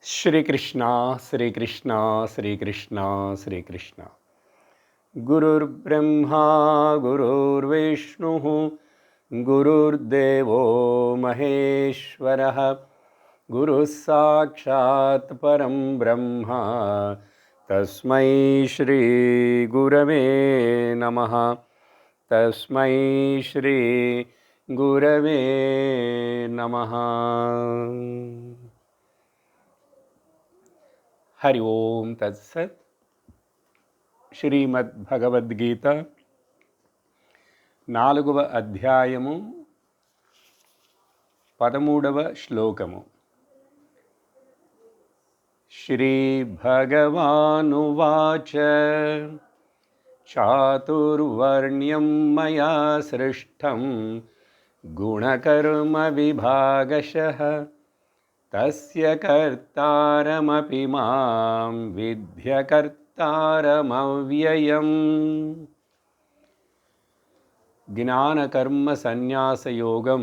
श्रीकृष्ण श्रीकृष्ण श्रीकृष्ण श्रीकृष्ण गुरुर्ब्रह्मा गुरुर्विष्णुः गुरुर्देवो महेश्वरः गुरुः साक्षात् परं ब्रह्म तस्मै श्री गुरवे नमः तस्मै श्री गुरवे नमः। हरि ओम तत्सत्। శ్రీమద్భగవద్గీత 4వ అధ్యాయము 13వ శ్లోకము. శ్రీ భగవానువాచ చాతుర్వర్ణ్యం మయా సృష్టం గుణకర్మ విభాగశః తస్య కర్తారమపి మాం విద్య కర్తారమవ్యయం. జ్ఞానకర్మ సన్యాస యోగం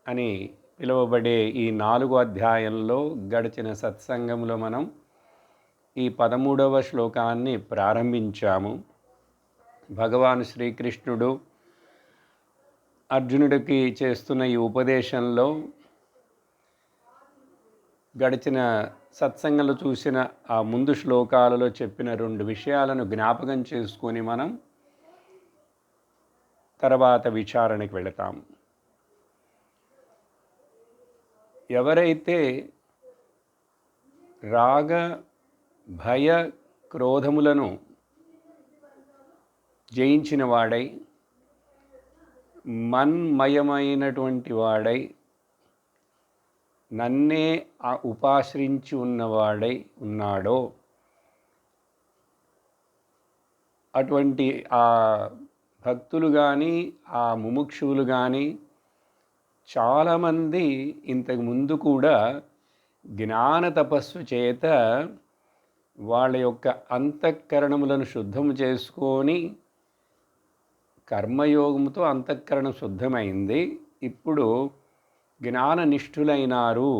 అని పిలువబడే ఈ 4వ అధ్యాయంలో గడిచిన సత్సంగంలో మనం ఈ 13వ శ్లోకాన్ని ప్రారంభించాము. భగవాన్ శ్రీకృష్ణుడు అర్జునుడికి చేస్తున్న ఈ ఉపదేశంలో గడిచిన సత్సంగంలో చూసిన ఆ ముందు శ్లోకాలలో చెప్పిన 2 విషయాలను జ్ఞాపకం చేసుకొని మనం తర్వాత విచారణకి వెళతాం. ఎవరైతే రాగ భయ క్రోధములను జయించిన వాడై మన్మయమైనటువంటి వాడై నన్నే ఉపాశ్రించి ఉన్నవాడై ఉన్నాడో అటువంటి ఆ భక్తులు కానీ ఆ ముముక్షువులు కానీ చాలామంది ఇంతకుముందు కూడా జ్ఞాన తపస్సు చేత వాళ్ళ యొక్క అంతఃకరణములను శుద్ధము చేసుకొని కర్మయోగముతో అంతఃకరణం శుద్ధమైంది. ఇప్పుడు జ్ఞాననిష్ఠులైనారు.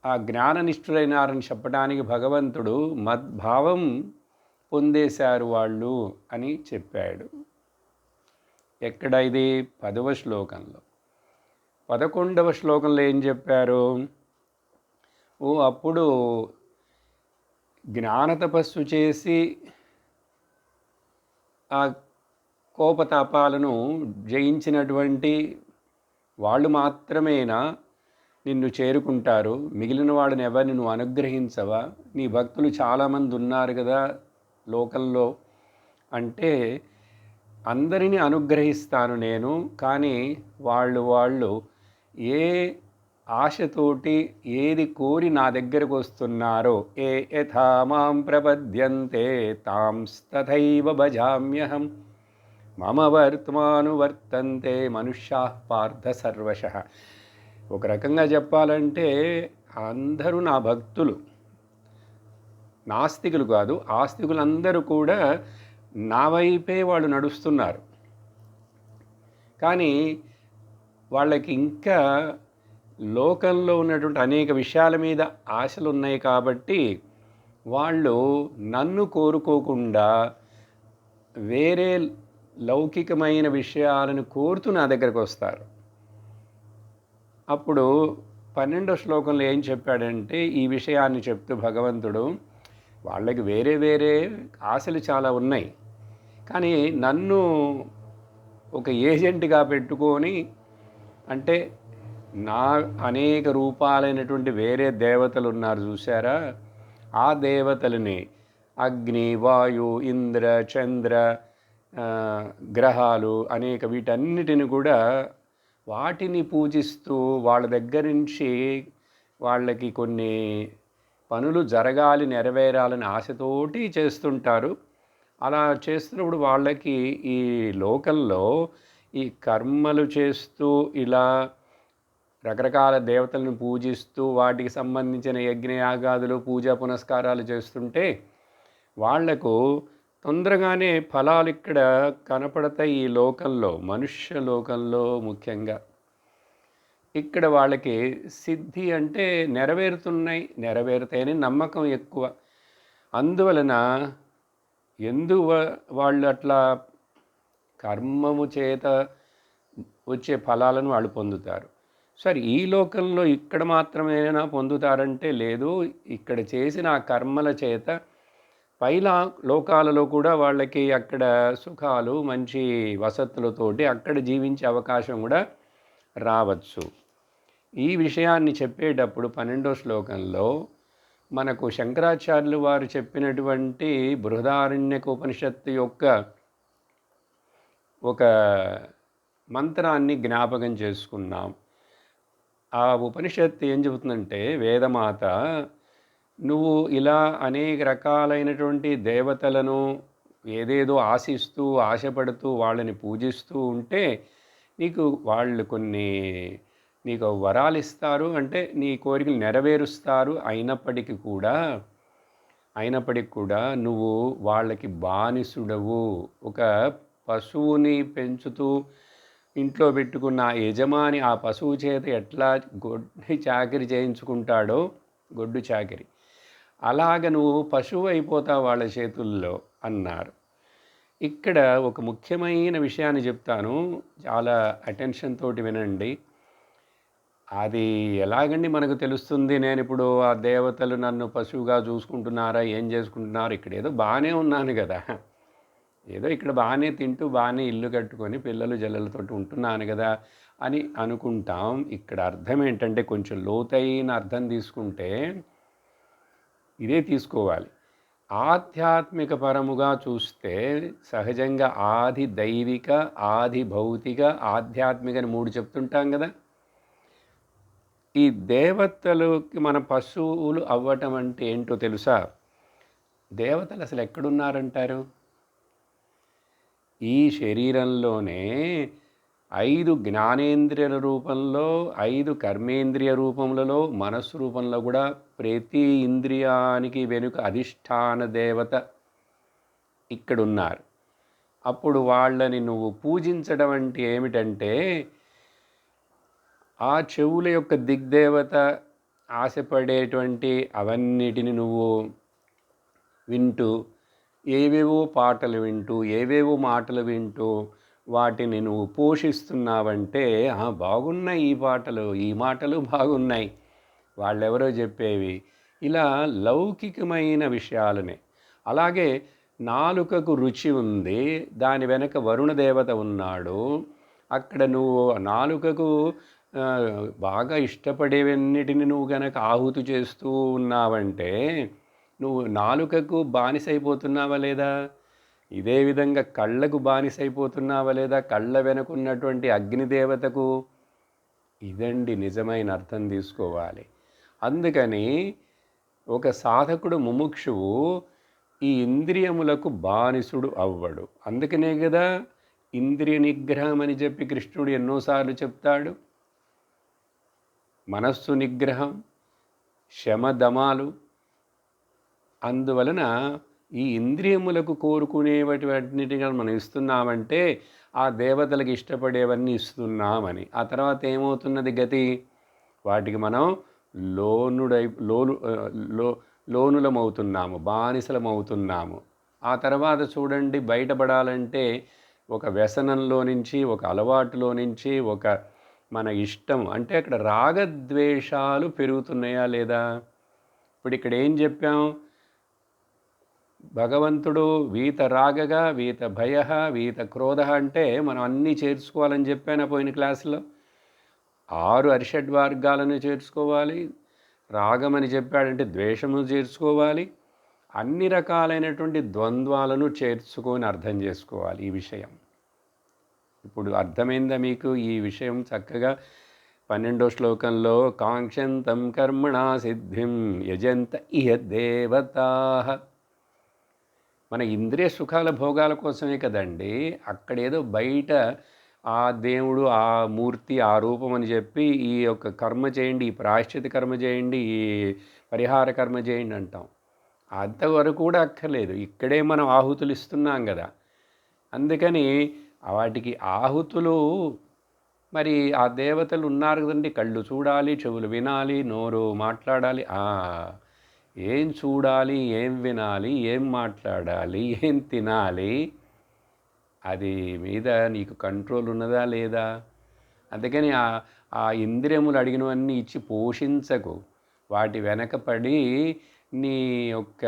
ఆ జ్ఞాననిష్ఠులైనారని చెప్పడానికి భగవంతుడు మద్భావం పొందేశారు వాళ్ళు అని చెప్పాడు. ఎక్కడ ఇది? 10వ శ్లోకంలో. 11వ శ్లోకంలో ఏం చెప్పారు? అప్పుడు జ్ఞాన తపస్సు చేసి ఆ కోపతాపాలను జయించినటువంటి వాళ్ళు మాత్రమేనా నిన్ను చేరుకుంటారు? మిగిలిన వాళ్ళని ఎవరిని నువ్వు అనుగ్రహించవా? నీ భక్తులు చాలామంది ఉన్నారు కదా లోకంలో అంటే, అందరినీ అనుగ్రహిస్తాను నేను, కానీ వాళ్ళు ఏ ఆశతోటి ఏది కోరి నా దగ్గరకు వస్తున్నారో, ఏ యథా మాం ప్రపద్యంతే తాంస్తథైవ భజామ్యహం మమ వర్తమానువర్తంతే మనుష్యాః పార్థ సర్వశః. ఒక రకంగా చెప్పాలంటే అందరూ నా భక్తులు, నాస్తికులు కాదు, ఆస్తికులందరూ కూడా నా వైపే వాళ్ళు నడుస్తున్నారు. కానీ వాళ్ళకి ఇంకా లోకంలో ఉన్నటువంటి అనేక విషయాల మీద ఆశలు ఉన్నాయి కాబట్టి వాళ్ళు నన్ను కోరుకోకుండా వేరే లౌకికమైన విషయాలను కోరుతూ నా దగ్గరకు వస్తారు. అప్పుడు 12వ శ్లోకంలో ఏం చెప్పాడంటే, ఈ విషయాన్ని చెప్తూ భగవంతుడు వాళ్ళకి వేరే ఆశలు చాలా ఉన్నాయి, కానీ నన్ను ఒక ఏజెంట్గా పెట్టుకొని, అంటే నా అనేక రూపాలైనటువంటి వేరే దేవతలు ఉన్నారు చూసారా, ఆ దేవతలని అగ్ని వాయు ఇంద్ర చంద్ర గ్రహాలు అనేక వీటన్నిటిని కూడా వాటిని పూజిస్తూ వాళ్ళ దగ్గర నుంచి వాళ్ళకి కొన్ని పనులు జరగాలి, నెరవేరాలని ఆశతోటి చేస్తుంటారు. అలా చేస్తున్నప్పుడు వాళ్ళకి ఈ లోకంలో ఈ కర్మలు చేస్తూ ఇలా రకరకాల దేవతలను పూజిస్తూ వాటికి సంబంధించిన యజ్ఞయాగాదులు పూజా పునస్కారాలు చేస్తుంటే వాళ్లకు తొందరగానే ఫలాలు ఇక్కడ కనపడతాయి. ఈ లోకంలో, మనుష్య లోకంలో ముఖ్యంగా ఇక్కడ వాళ్ళకి సిద్ధి అంటే నెరవేరుతాయని నమ్మకం ఎక్కువ. అందువలన వాళ్ళు అట్లా కర్మము చేత వచ్చే ఫలాలను వాళ్ళు పొందుతారు. సరే, ఈ లోకంలో ఇక్కడ మాత్రమేనా పొందుతారంటే లేదు. ఇక్కడ చేసిన ఆ కర్మల చేత లోకాలలో కూడా వాళ్ళకి అక్కడ సుఖాలు, మంచి వసతులతోటి అక్కడ జీవించే అవకాశం కూడా రావచ్చు. ఈ విషయాన్ని చెప్పేటప్పుడు 12వ శ్లోకంలో మనకు శంకరాచార్యులు వారు చెప్పినటువంటి బృహదారణ్యకోపనిషత్తు యొక్క ఒక మంత్రాన్ని జ్ఞాపకం చేసుకున్నాం. ఆ ఉపనిషత్తు ఏం చెబుతుందంటే, వేదమాత నువ్వు ఇలా అనేక రకాలైనటువంటి దేవతలను ఏదేదో ఆశిస్తూ, ఆశపడుతూ, వాళ్ళని పూజిస్తూ ఉంటే వాళ్ళు నీకు వరాలు ఇస్తారు, అంటే నీ కోరికలు నెరవేరుస్తారు. అయినప్పటికీ కూడా నువ్వు వాళ్ళకి బానిసుడవు. ఒక పశువుని పెంచుతూ ఇంట్లో పెట్టుకున్న యజమాని ఆ పశువు చేత ఎట్లా గొడ్డు చాకిరి చేయించుకుంటాడో, గొడ్డు చాకిరి, అలాగ నువ్వు పశువు అయిపోతావు వాళ్ళ చేతుల్లో అన్నారు. ఇక్కడ ఒక ముఖ్యమైన విషయాన్ని చెప్తాను, చాలా అటెన్షన్ తోటి వినండి. అది ఎలాగండి మనకు తెలుస్తుంది? నేను ఇప్పుడు ఆ దేవతలు నన్ను పశువుగా చూసుకుంటున్నారా, ఏం చేసుకుంటున్నారు? ఇక్కడ ఏదో బాగానే ఉన్నాను కదా, ఏదో ఇక్కడ బాగానే తింటూ బాగానే ఇల్లు కట్టుకొని పిల్లలు జల్లలతోటి ఉంటున్నాను కదా అని అనుకుంటాం. ఇక్కడ అర్థం ఏంటంటే, కొంచెం లోతైన అర్థం తీసుకుంటే ఇదే తీసుకోవాలి. ఆధ్యాత్మిక పరముగా చూస్తే సహజంగా ఆది దైవిక, ఆది భౌతిక, ఆధ్యాత్మిక అని 3 చెప్తుంటాం కదా. ఈ దేవతలకి మన పశువులు అవ్వటం అంటే ఏంటో తెలుసా? దేవతలు అసలు ఎక్కడున్నారంటారు? ఈ శరీరంలోనే 5 జ్ఞానేంద్రియాల రూపంలో, 5 కర్మేంద్రియ రూపములలో, మనస్సు రూపంలో కూడా ప్రతి ఇంద్రియానికి వెనుక అధిష్టాన దేవత ఇక్కడున్నారు. అప్పుడు వాళ్ళని నువ్వు పూజించడం అంటే ఏమిటంటే, ఆ చెవుల యొక్క దిగ్దేవత ఆశపడేటువంటి అవన్నిటిని నువ్వు వింటూ, ఏవేవో పాటలు వింటూ, ఏవేవో మాటలు వింటూ వాటిని నువ్వు పోషిస్తున్నావంటే, బాగున్నాయి ఈ పాటలు, ఈ మాటలు బాగున్నాయి, వాళ్ళెవరో చెప్పేవి, ఇలా లౌకికమైన విషయాలనే. అలాగే నాలుకకు రుచి ఉంది, దాని వెనక వరుణ దేవత ఉన్నాడు. అక్కడ నువ్వు నాలుకకు బాగా ఇష్టపడేవన్నిటిని నువ్వు గనక ఆహుతి చేస్తూ ఉన్నావంటే నువ్వు నాలుకకు బానిసైపోతున్నావా లేదా? ఇదే విధంగా కళ్ళకు బానిసైపోతున్నావా లేదా? కళ్ళ వెనుకున్నటువంటి అగ్నిదేవతకు. ఇదండి నిజమైన అర్థం తీసుకోవాలి. అందుకని ఒక సాధకుడు, ముముక్షువు ఈ ఇంద్రియములకు బానిసుడు అవ్వడు. అందుకనే కదా ఇంద్రియ నిగ్రహం అని చెప్పి కృష్ణుడు ఎన్నోసార్లు చెప్తాడు. మనస్సు నిగ్రహం, శమదమాలు. అందువలన ఈ ఇంద్రియములకు కోరుకునేవన్నిటిగా మనం ఇస్తున్నామంటే ఆ దేవతలకు ఇష్టపడేవన్నీ ఇస్తున్నామని. ఆ తర్వాత ఏమవుతున్నది గతి? వాటికి మనం లోనులమవుతున్నాము, బానిసలమవుతున్నాము. ఆ తర్వాత చూడండి, బయటపడాలంటే ఒక వ్యసనంలో నుంచి, ఒక అలవాటులో నుంచి, ఒక మన ఇష్టం అంటే అక్కడ రాగద్వేషాలు పెరుగుతున్నాయా లేదా? ఇప్పుడు ఇక్కడ ఏం చెప్పాం? భగవంతుడు వీత రాగగా, వీత భయ, వీత క్రోధ అంటే మనం అన్నీ చేర్చుకోవాలని చెప్పాను పోయిన క్లాసులో. 6 అరిషడ్వర్గాలను చేర్చుకోవాలి. రాగమని చెప్పాడంటే ద్వేషము చేర్చుకోవాలి. అన్ని రకాలైనటువంటి ద్వంద్వాలను చేర్చుకొని అర్థం చేసుకోవాలి ఈ విషయం. ఇప్పుడు అర్థమైందా మీకు ఈ విషయం? చక్కగా 12వ శ్లోకంలో కాంక్షంతం కర్మణా సిద్ధిం యజంత ఇహ దేవతాః. మన ఇంద్రియ సుఖాల భోగాల కోసమే కదండి. అక్కడేదో బయట ఆ దేవుడు, ఆ మూర్తి, ఆ రూపం అని చెప్పి ఈ యొక్క కర్మ చేయండి, ఈ ప్రాయశ్చిత కర్మ చేయండి, ఈ పరిహార కర్మ చేయండి అంటాం. అంతవరకు కూడా అక్కర్లేదు. ఇక్కడే మనం ఆహుతులు ఇస్తున్నాం కదా. అందుకని వాటికి ఆహుతులు మరి ఆ దేవతలు ఉన్నారు కదండి, కళ్ళు చూడాలి, చెవులు వినాలి, నోరు మాట్లాడాలి. ఏం చూడాలి, ఏం వినాలి, ఏం మాట్లాడాలి, ఏం తినాలి, అది మీద నీకు కంట్రోల్ ఉన్నదా లేదా? అందుకని ఆ ఇంద్రియములు అడిగినవన్నీ ఇచ్చి పోషించకు, వాటి వెనకపడి నీ యొక్క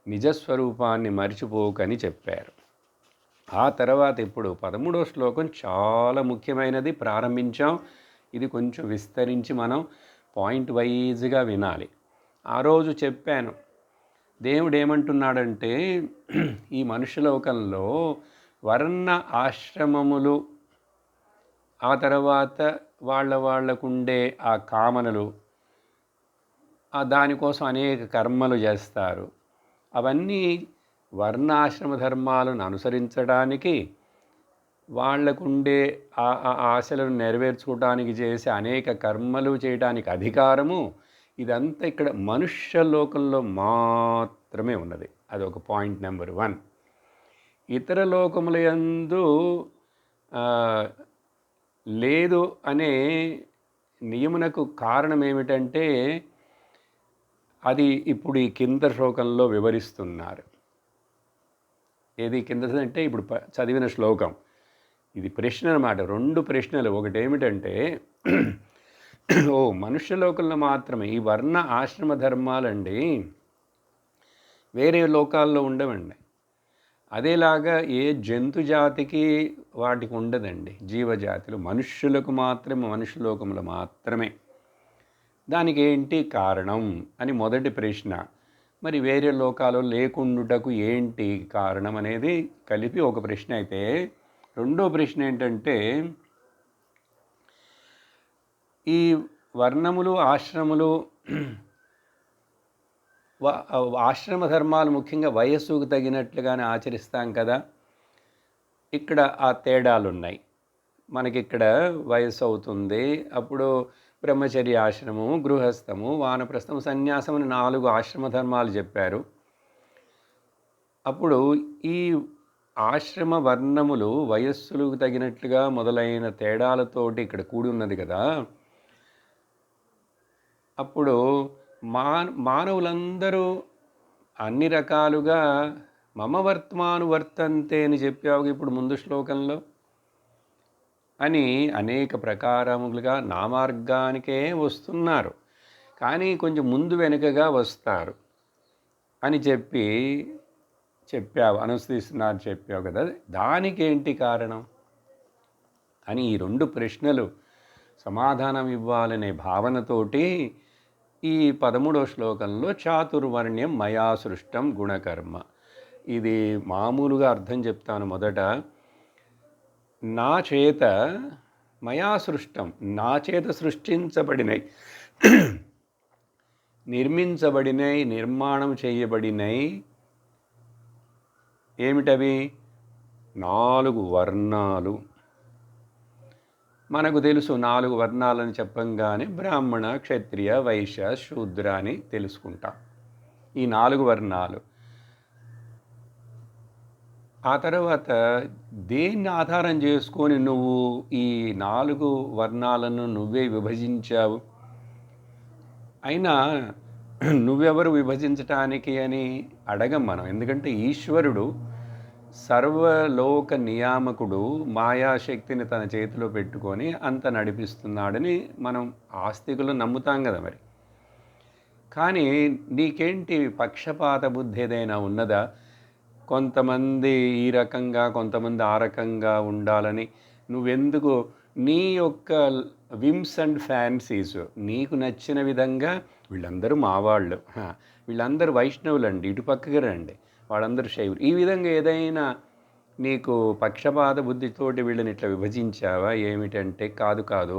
నిజస్వరూపాన్ని మరిచిపోకని చెప్పారు. ఆ తర్వాత ఇప్పుడు 13వ శ్లోకం చాలా ముఖ్యమైనది, ప్రారంభించాం. ఇది కొంచెం విస్తరించి మనం పాయింట్ వైజ్గా వినాలి. ఆ రోజు చెప్పాను, దేవుడు ఏమంటున్నాడంటే ఈ మనుష్యలోకంలో వర్ణ ఆశ్రమములు, ఆ తర్వాత వాళ్ళకుండే ఆ కామనలు, దానికోసం అనేక కర్మలు చేస్తారు. అవన్నీ వర్ణాశ్రమ ధర్మాలను అనుసరించడానికి, వాళ్లకుండే ఆశలను నెరవేర్చుకోవడానికి చేసే అనేక కర్మలు చేయడానికి అధికారము, ఇదంతా ఇక్కడ మనుష్య లోకంలో మాత్రమే ఉన్నది. అదొక పాయింట్ నెంబర్ 1. ఇతర లోకముల యందు లేదు అనే నియమునకు కారణం ఏమిటంటే అది ఇప్పుడు ఈ కింద శ్లోకంలో వివరిస్తున్నారు. ఏది కిందదంటే ఇప్పుడు చదివిన శ్లోకం. ఇది ప్రశ్న అన్నమాట, 2 ప్రశ్నలు. ఒకటి ఏమిటంటే మనుష్యలోకంలో మాత్రమే ఈ వర్ణ ఆశ్రమ ధర్మాలండి, వేరే లోకాల్లో ఉండవండి. అదేలాగా ఏ జంతు జాతికి వాటికి ఉండదండి. జీవజాతులు మనుష్యులకు మాత్రమే, మనుష్యలోకంలో మాత్రమే. దానికి ఏంటి కారణం అని మొదటి ప్రశ్న. మరి వేరే లోకాలు లేకుండుటకు ఏంటి కారణం అనేది కలిపి ఒక ప్రశ్న అయితే, రెండో ప్రశ్న ఏంటంటే ఈ వర్ణములు ఆశ్రములు, ఆశ్రమ ధర్మాలు ముఖ్యంగా వయస్సుకు తగినట్లుగానే ఆచరిస్తాం కదా. ఇక్కడ ఆ తేడాలు ఉన్నాయి. మనకిక్కడ వయస్సు అవుతుంది, అప్పుడు బ్రహ్మచర్య ఆశ్రమము, గృహస్థము, వానప్రస్థం, సన్యాసం అని 4 ఆశ్రమ ధర్మాలు చెప్పారు. అప్పుడు ఈ ఆశ్రమ వర్ణములు వయస్సులకు తగినట్లుగా మొదలైన తేడాలతోటి ఇక్కడ కూడి ఉన్నది కదా. అప్పుడు మానవులందరూ అన్ని రకాలుగా మమ వర్త్మాను వర్తంతే అని చెప్పావు ఇప్పుడు ముందు శ్లోకంలో అని అనేక ప్రకారములుగా నా మార్గానికే వస్తున్నారు, కానీ కొంచెం ముందు వెనుకగా వస్తారు అని చెప్పావు, అనుసరిస్తున్నారు చెప్పావు కదా. దానికి ఏంటి కారణం అని ఈ 2 ప్రశ్నలు సమాధానం ఇవ్వాలనే భావనతోటి ఈ 13వ శ్లోకంలో చాతుర్వర్ణ్యం మయా సృష్టం గుణకర్మ. ఇది మామూలుగా అర్థం చెప్తాను. మొదట నా చేత మయా సృష్టం, నా చేత సృష్టించబడినై, నిర్మించబడినై, నిర్మాణం చేయబడినై ఏమిటవి? 4 వర్ణాలు. మనకు తెలుసు 4 వర్ణాలని చెప్పంగానే బ్రాహ్మణ, క్షత్రియ, వైశ్య, శూద్ర అని తెలుసుకుంటాం. ఈ 4 వర్ణాలు. ఆ తర్వాత దేన్ని ఆధారం చేసుకొని నువ్వు ఈ 4 వర్ణాలను నువ్వే విభజించావు? అయినా నువ్వెవరు విభజించటానికి అని అడగం మనం. ఎందుకంటే ఈశ్వరుడు సర్వలోక నియామకుడు, మాయాశక్తిని తన చేతిలో పెట్టుకొని అంత నడిపిస్తున్నాడని మనం ఆస్తికులు నమ్ముతాం కదా. మరి కానీ నీకేంటి పక్షపాత బుద్ధి ఏదైనా ఉన్నదా? కొంతమంది ఈ రకంగా, కొంతమంది ఆ రకంగా ఉండాలని నువ్వెందుకు నీ యొక్క విమ్స్ అండ్ ఫ్యాన్సీస్ నీకు నచ్చిన విధంగా, వీళ్ళందరూ మావాళ్ళు, వీళ్ళందరూ వైష్ణవులండి, ఇటు పక్కకి రండి, వాళ్ళందరూ శైవులు, ఈ విధంగా ఏదైనా నీకు పక్షపాత బుద్ధితోటి వీళ్ళని ఇట్లా విభజించావా ఏమిటంటే, కాదు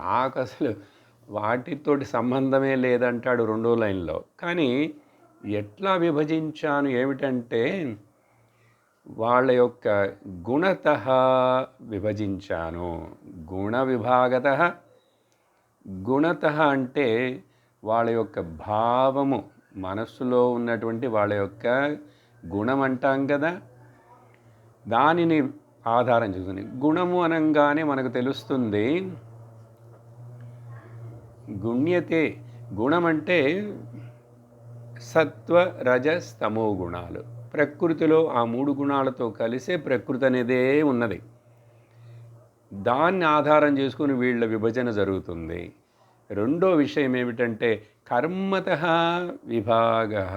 నాకు అసలు వాటితోటి సంబంధమే లేదంటాడు 2వ లైన్లో. కానీ ఎట్లా విభజించాను ఏమిటంటే వాళ్ళ యొక్క గుణతః విభజించాను. గుణ విభాగతః. గుణతః అంటే వాళ్ళ యొక్క భావము, మనస్సులో ఉన్నటువంటి వాళ్ళ యొక్క గుణం అంటాం కదా, దానిని ఆధారం చూస్తుంది. గుణము అనంగానే మనకు తెలుస్తుంది గుణ్యతే. గుణం అంటే సత్వ రజస్ తమో గుణాలు. ప్రకృతిలో ఆ 3 గుణాలతో కలిసే ప్రకృతి అనేదే ఉన్నది. దాన్ని ఆధారం చేసుకుని వీళ్ళ విభజన జరుగుతుంది. రెండో విషయం ఏమిటంటే కర్మతః విభాగః.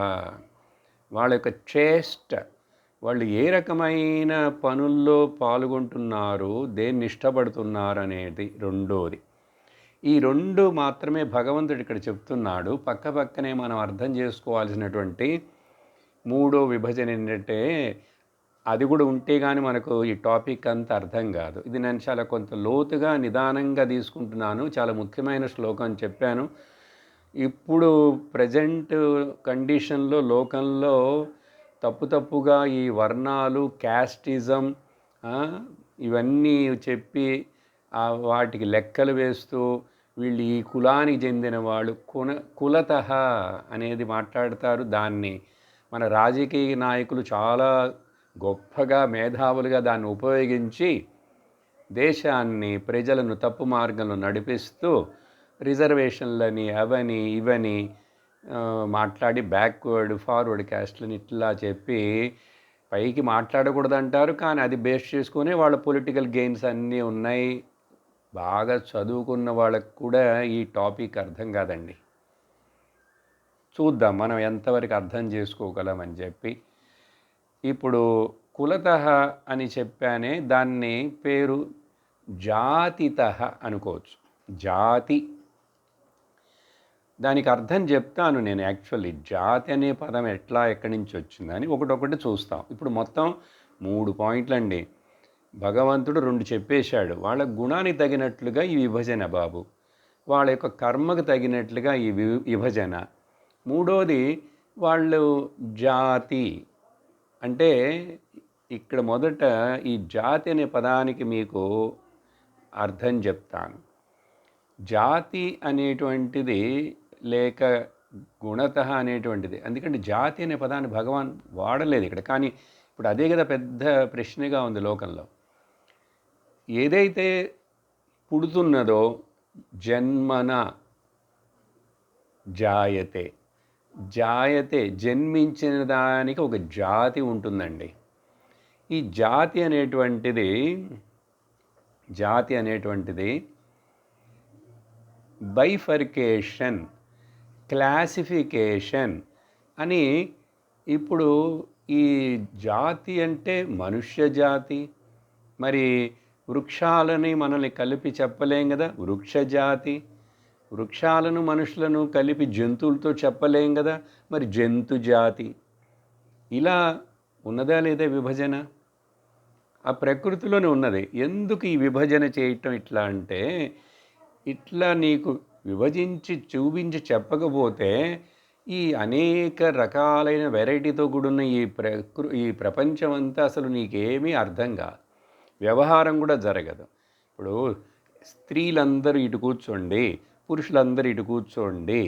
వాళ్ళ యొక్క చేష్ట, వాళ్ళు ఏ రకమైన పనుల్లో పాల్గొంటున్నారు, దేన్ని ఇష్టపడుతున్నారు అనేది రెండోది. ఈ 2 మాత్రమే భగవంతుడు ఇక్కడ చెప్తున్నాడు. పక్కనే మనం అర్థం చేసుకోవాల్సినటువంటి మూడో విభజన ఏంటంటే, అది కూడా ఉంటే కానీ మనకు ఈ టాపిక్ అంత అర్థం కాదు. ఇది నేను చాలా కొంత లోతుగా నిదానంగా తీసుకుంటున్నాను. చాలా ముఖ్యమైన శ్లోకం చెప్పాను. ఇప్పుడు ప్రజెంట్ కండిషన్లో లోకంలో తప్పుగా ఈ వర్ణాలు, క్యాస్టిజం ఇవన్నీ చెప్పి వాటికి లెక్కలు వేస్తూ వీళ్ళు ఈ కులానికి చెందిన వాళ్ళు కులతః అనేది మాట్లాడతారు. దాన్ని మన రాజకీయ నాయకులు చాలా గొప్పగా మేధావులుగా దాన్ని ఉపయోగించి దేశాన్ని, ప్రజలను తప్పు మార్గంలో నడిపిస్తూ రిజర్వేషన్లని అవని ఇవని మాట్లాడి బ్యాక్వర్డ్ ఫార్వర్డ్ క్యాస్ట్లని ఇట్లా చెప్పి పైకి మాట్లాడకూడదంటారు. కానీ అది బేస్ చేసుకుని వాళ్ళ పొలిటికల్ గెయిన్స్ అన్నీ ఉన్నాయి. బాగా చదువుకున్న వాళ్ళకు కూడా ఈ టాపిక్ అర్థం కాదండి. చూద్దాం మనం ఎంతవరకు అర్థం చేసుకోగలమని చెప్పి. ఇప్పుడు కులతః అని చెప్పానే, దాన్ని పేరు జాతితః అనుకోవచ్చు. జాతి, దానికి అర్థం చెప్తాను నేను. యాక్చువల్లీ జాతి అనే పదం ఎక్కడి నుంచి వచ్చిందని ఒకటొకటి చూస్తాం. ఇప్పుడు మొత్తం 3 పాయింట్లండి. భగవంతుడు 2 చెప్పేశాడు. వాళ్ళ గుణానికి తగినట్లుగా ఈ విభజన బాబు, వాళ్ళ యొక్క కర్మకు తగినట్లుగా ఈ విభజన. మూడోది వాళ్ళు జాతి అంటే, ఇక్కడ మొదట ఈ జాతి అనే పదానికి మీకు అర్థం చెప్తాను. జాతి అనేటువంటిది లేక గుణతః అనేటువంటిది, ఎందుకంటే జాతి అనే పదాన్ని భగవాన్ వాడలేదు ఇక్కడ. కానీ ఇప్పుడు అదే కదా పెద్ద ప్రశ్నగా ఉంది లోకంలో. ఏదైతే పుడుతున్నదో జన్మన జాయతే, జాయతే జన్మించిన దానికి ఒక జాతి ఉంటుందండి. ఈ జాతి అనేటువంటిది బైఫర్కేషన్, క్లాసిఫికేషన్ అని. ఇప్పుడు ఈ జాతి అంటే మనుష్య జాతి, మరి వృక్షాలని మనల్ని కలిపి చెప్పలేం కదా, వృక్ష జాతి. వృక్షాలను మనుషులను కలిపి జంతువులతో చెప్పలేం కదా, మరి జంతు జాతి. ఇలా ఉన్నదా లేదా విభజన? ఆ ప్రకృతిలోనే ఉన్నది. ఎందుకు ఈ విభజన చేయటం ఇట్లా అంటే, ఇట్లా నీకు విభజించి చూపించి చెప్పకపోతే ఈ అనేక రకాలైన వెరైటీతో కూడున్న ఈ ప్రపంచం అంతా అసలు నీకేమీ అర్థం కాదు, వ్యవహారం కూడా జరగదు. ఇప్పుడు స్త్రీలందరూ ఇటు కూర్చోండి, పురుషులందరూ ఇటు కూర్చోండి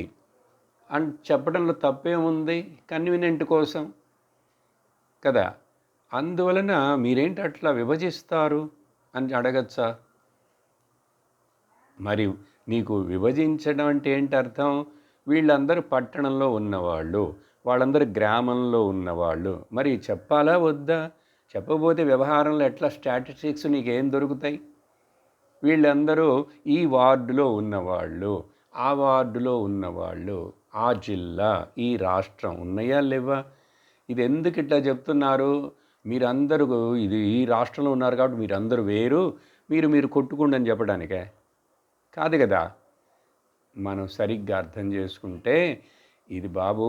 అని చెప్పడంలో తప్పేముంది? కన్వీనియంట్ కోసం కదా. అందువలన మీరేంటి అట్లా విభజిస్తారు అని అడగచ్చా? మరి నీకు విభజించడం అంటే ఏంటి అర్థం? వీళ్ళందరూ పట్టణంలో ఉన్నవాళ్ళు, వాళ్ళందరూ గ్రామంలో ఉన్నవాళ్ళు. మరి చెప్పాలా వద్దా? చెప్పబోతే వ్యవహారంలో ఎట్లా స్టాటిస్టిక్స్ నీకేం దొరుకుతాయి? వీళ్ళందరూ ఈ వార్డులో ఉన్నవాళ్ళు, ఆ వార్డులో ఉన్నవాళ్ళు, ఆ జిల్లా, ఈ రాష్ట్రం ఉన్నాయా లేవా? ఇది ఎందుకు ఇట్లా చెప్తున్నారు? మీరందరూ ఈ రాష్ట్రంలో ఉన్నారు కాబట్టి మీరందరూ వేరు, మీరు కొట్టుకోండి అని చెప్పడానికే కాదు కదా. మనం సరిగ్గా అర్థం చేసుకుంటే ఇది బాబు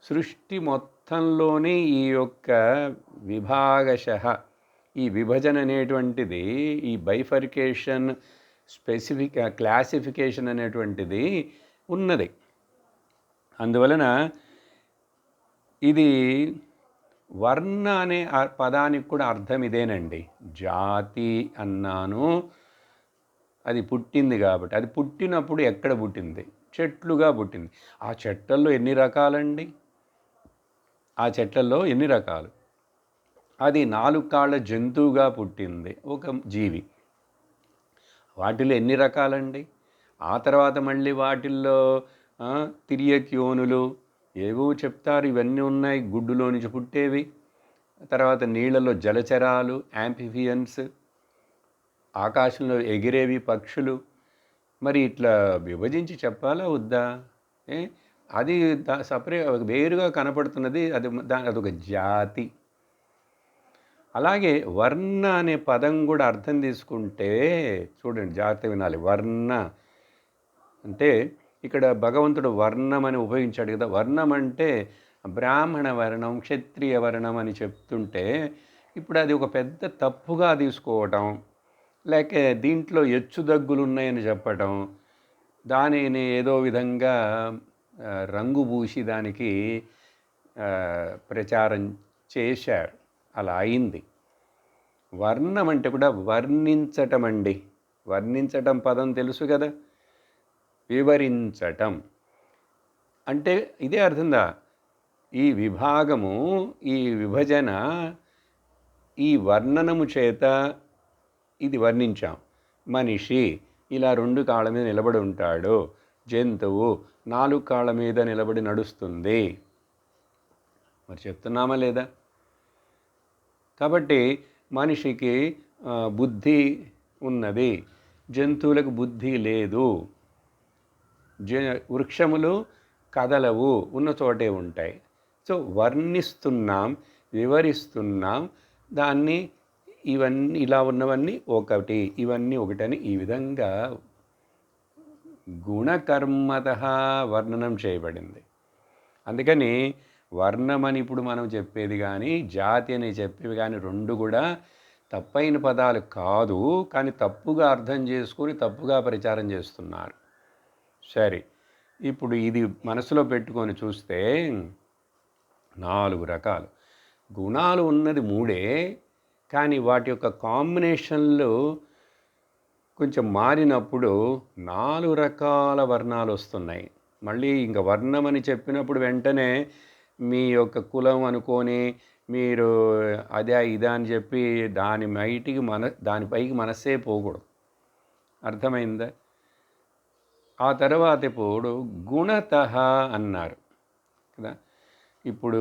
సృష్టి మొత్తంలోని ఈ యొక్క విభాగశః, ఈ విభజన అనేటువంటిది, ఈ బైఫర్కేషన్, క్లాసిఫికేషన్ అనేటువంటిది ఉన్నది. అందువలన ఇది వర్ణ అనే పదానికి కూడా అర్థం ఇదేనండి. జాతి అన్నాను, అది పుట్టింది కాబట్టి. అది పుట్టినప్పుడు ఎక్కడ పుట్టింది? చెట్లుగా పుట్టింది. ఆ చెట్లలో ఎన్ని రకాలండి? ఆ చెట్లలో ఎన్ని రకాలు? అది 4 కాళ్ళ జంతువుగా పుట్టింది, ఒక జీవి. వాటిలో ఎన్ని రకాలండి? ఆ తర్వాత మళ్ళీ వాటిల్లో తిరియక్ యోనులు ఏవో చెప్తారు, ఇవన్నీ ఉన్నాయి, గుడ్డులో నుంచి పుట్టేవి. తర్వాత నీళ్ళలో జలచరాలు, యాంఫిబియన్స్, ఆకాశంలో ఎగిరేవి పక్షులు. మరి ఇట్లా విభజించి చెప్పాలా వద్దా? ఏ అది వేరుగా కనపడుతున్నది, అదొక జాతి. అలాగే వర్ణ అనే పదం కూడా అర్థం తీసుకుంటే చూడండి, జాగ్రత్త వినాలి. వర్ణ అంటే ఇక్కడ భగవంతుడు వర్ణం అని ఉపయోగించాడు కదా. వర్ణం అంటే బ్రాహ్మణ వర్ణం, క్షత్రియ వర్ణం అని చెప్తుంటే ఇప్పుడు అది ఒక పెద్ద తప్పుగా తీసుకోవటం, లేక దీంట్లో హెచ్చుతగ్గులు ఉన్నాయని చెప్పటం, దానిని ఏదో విధంగా రంగు పూసి దానికి ప్రచారం చేశారు. అలా అయింది. వర్ణం అంటే కూడా వర్ణించటం అండి. వర్ణించటం పదం తెలుసు కదా, వివరించటం అంటే ఇదే అర్థందా. ఈ విభాగము, ఈ విభజన, ఈ వర్ణనము చేత ఇది వర్ణించాం. మనిషి ఇలా 2 కాళ్ళ మీద నిలబడి ఉంటాడు, జంతువు 4 కాళ్ళ మీద నిలబడి నడుస్తుంది. మరి చెప్తున్నామా లేదా? కాబట్టి మనిషికి బుద్ధి ఉన్నది, జంతువులకు బుద్ధి లేదు. వృక్షములు కదలవు, ఉన్న చోటే ఉంటాయి. సో వర్ణిస్తున్నాం, వివరిస్తున్నాం దాన్ని. ఇవన్నీ ఇలా ఉన్నవన్నీ ఒకటి, ఇవన్నీ ఒకటని ఈ విధంగా గుణకర్మతః వర్ణనం చేయబడింది. అందుకని వర్ణమని ఇప్పుడు మనం చెప్పేది కానీ, జాతి అని చెప్పేవి కానీ 2 కూడా తప్పైన పదాలు కాదు, కానీ తప్పుగా అర్థం చేసుకొని తప్పుగా ప్రచారం చేస్తున్నారు. సరే, ఇప్పుడు ఇది మనసులో పెట్టుకొని చూస్తే 4 రకాలు గుణాలు ఉన్నది 3, కానీ వాటి యొక్క కాంబినేషన్లు కొంచెం మారినప్పుడు 4 రకాల వర్ణాలు వస్తున్నాయి. మళ్ళీ ఇంకా వర్ణమని చెప్పినప్పుడు వెంటనే మీ యొక్క కులం అనుకొని మీరు అదే ఇదా అని చెప్పి దానిపైకి మనస్సే పోకూడదు. అర్థమైందా? ఆ తర్వాత ఇప్పుడు గుణతః అన్నారు కదా. ఇప్పుడు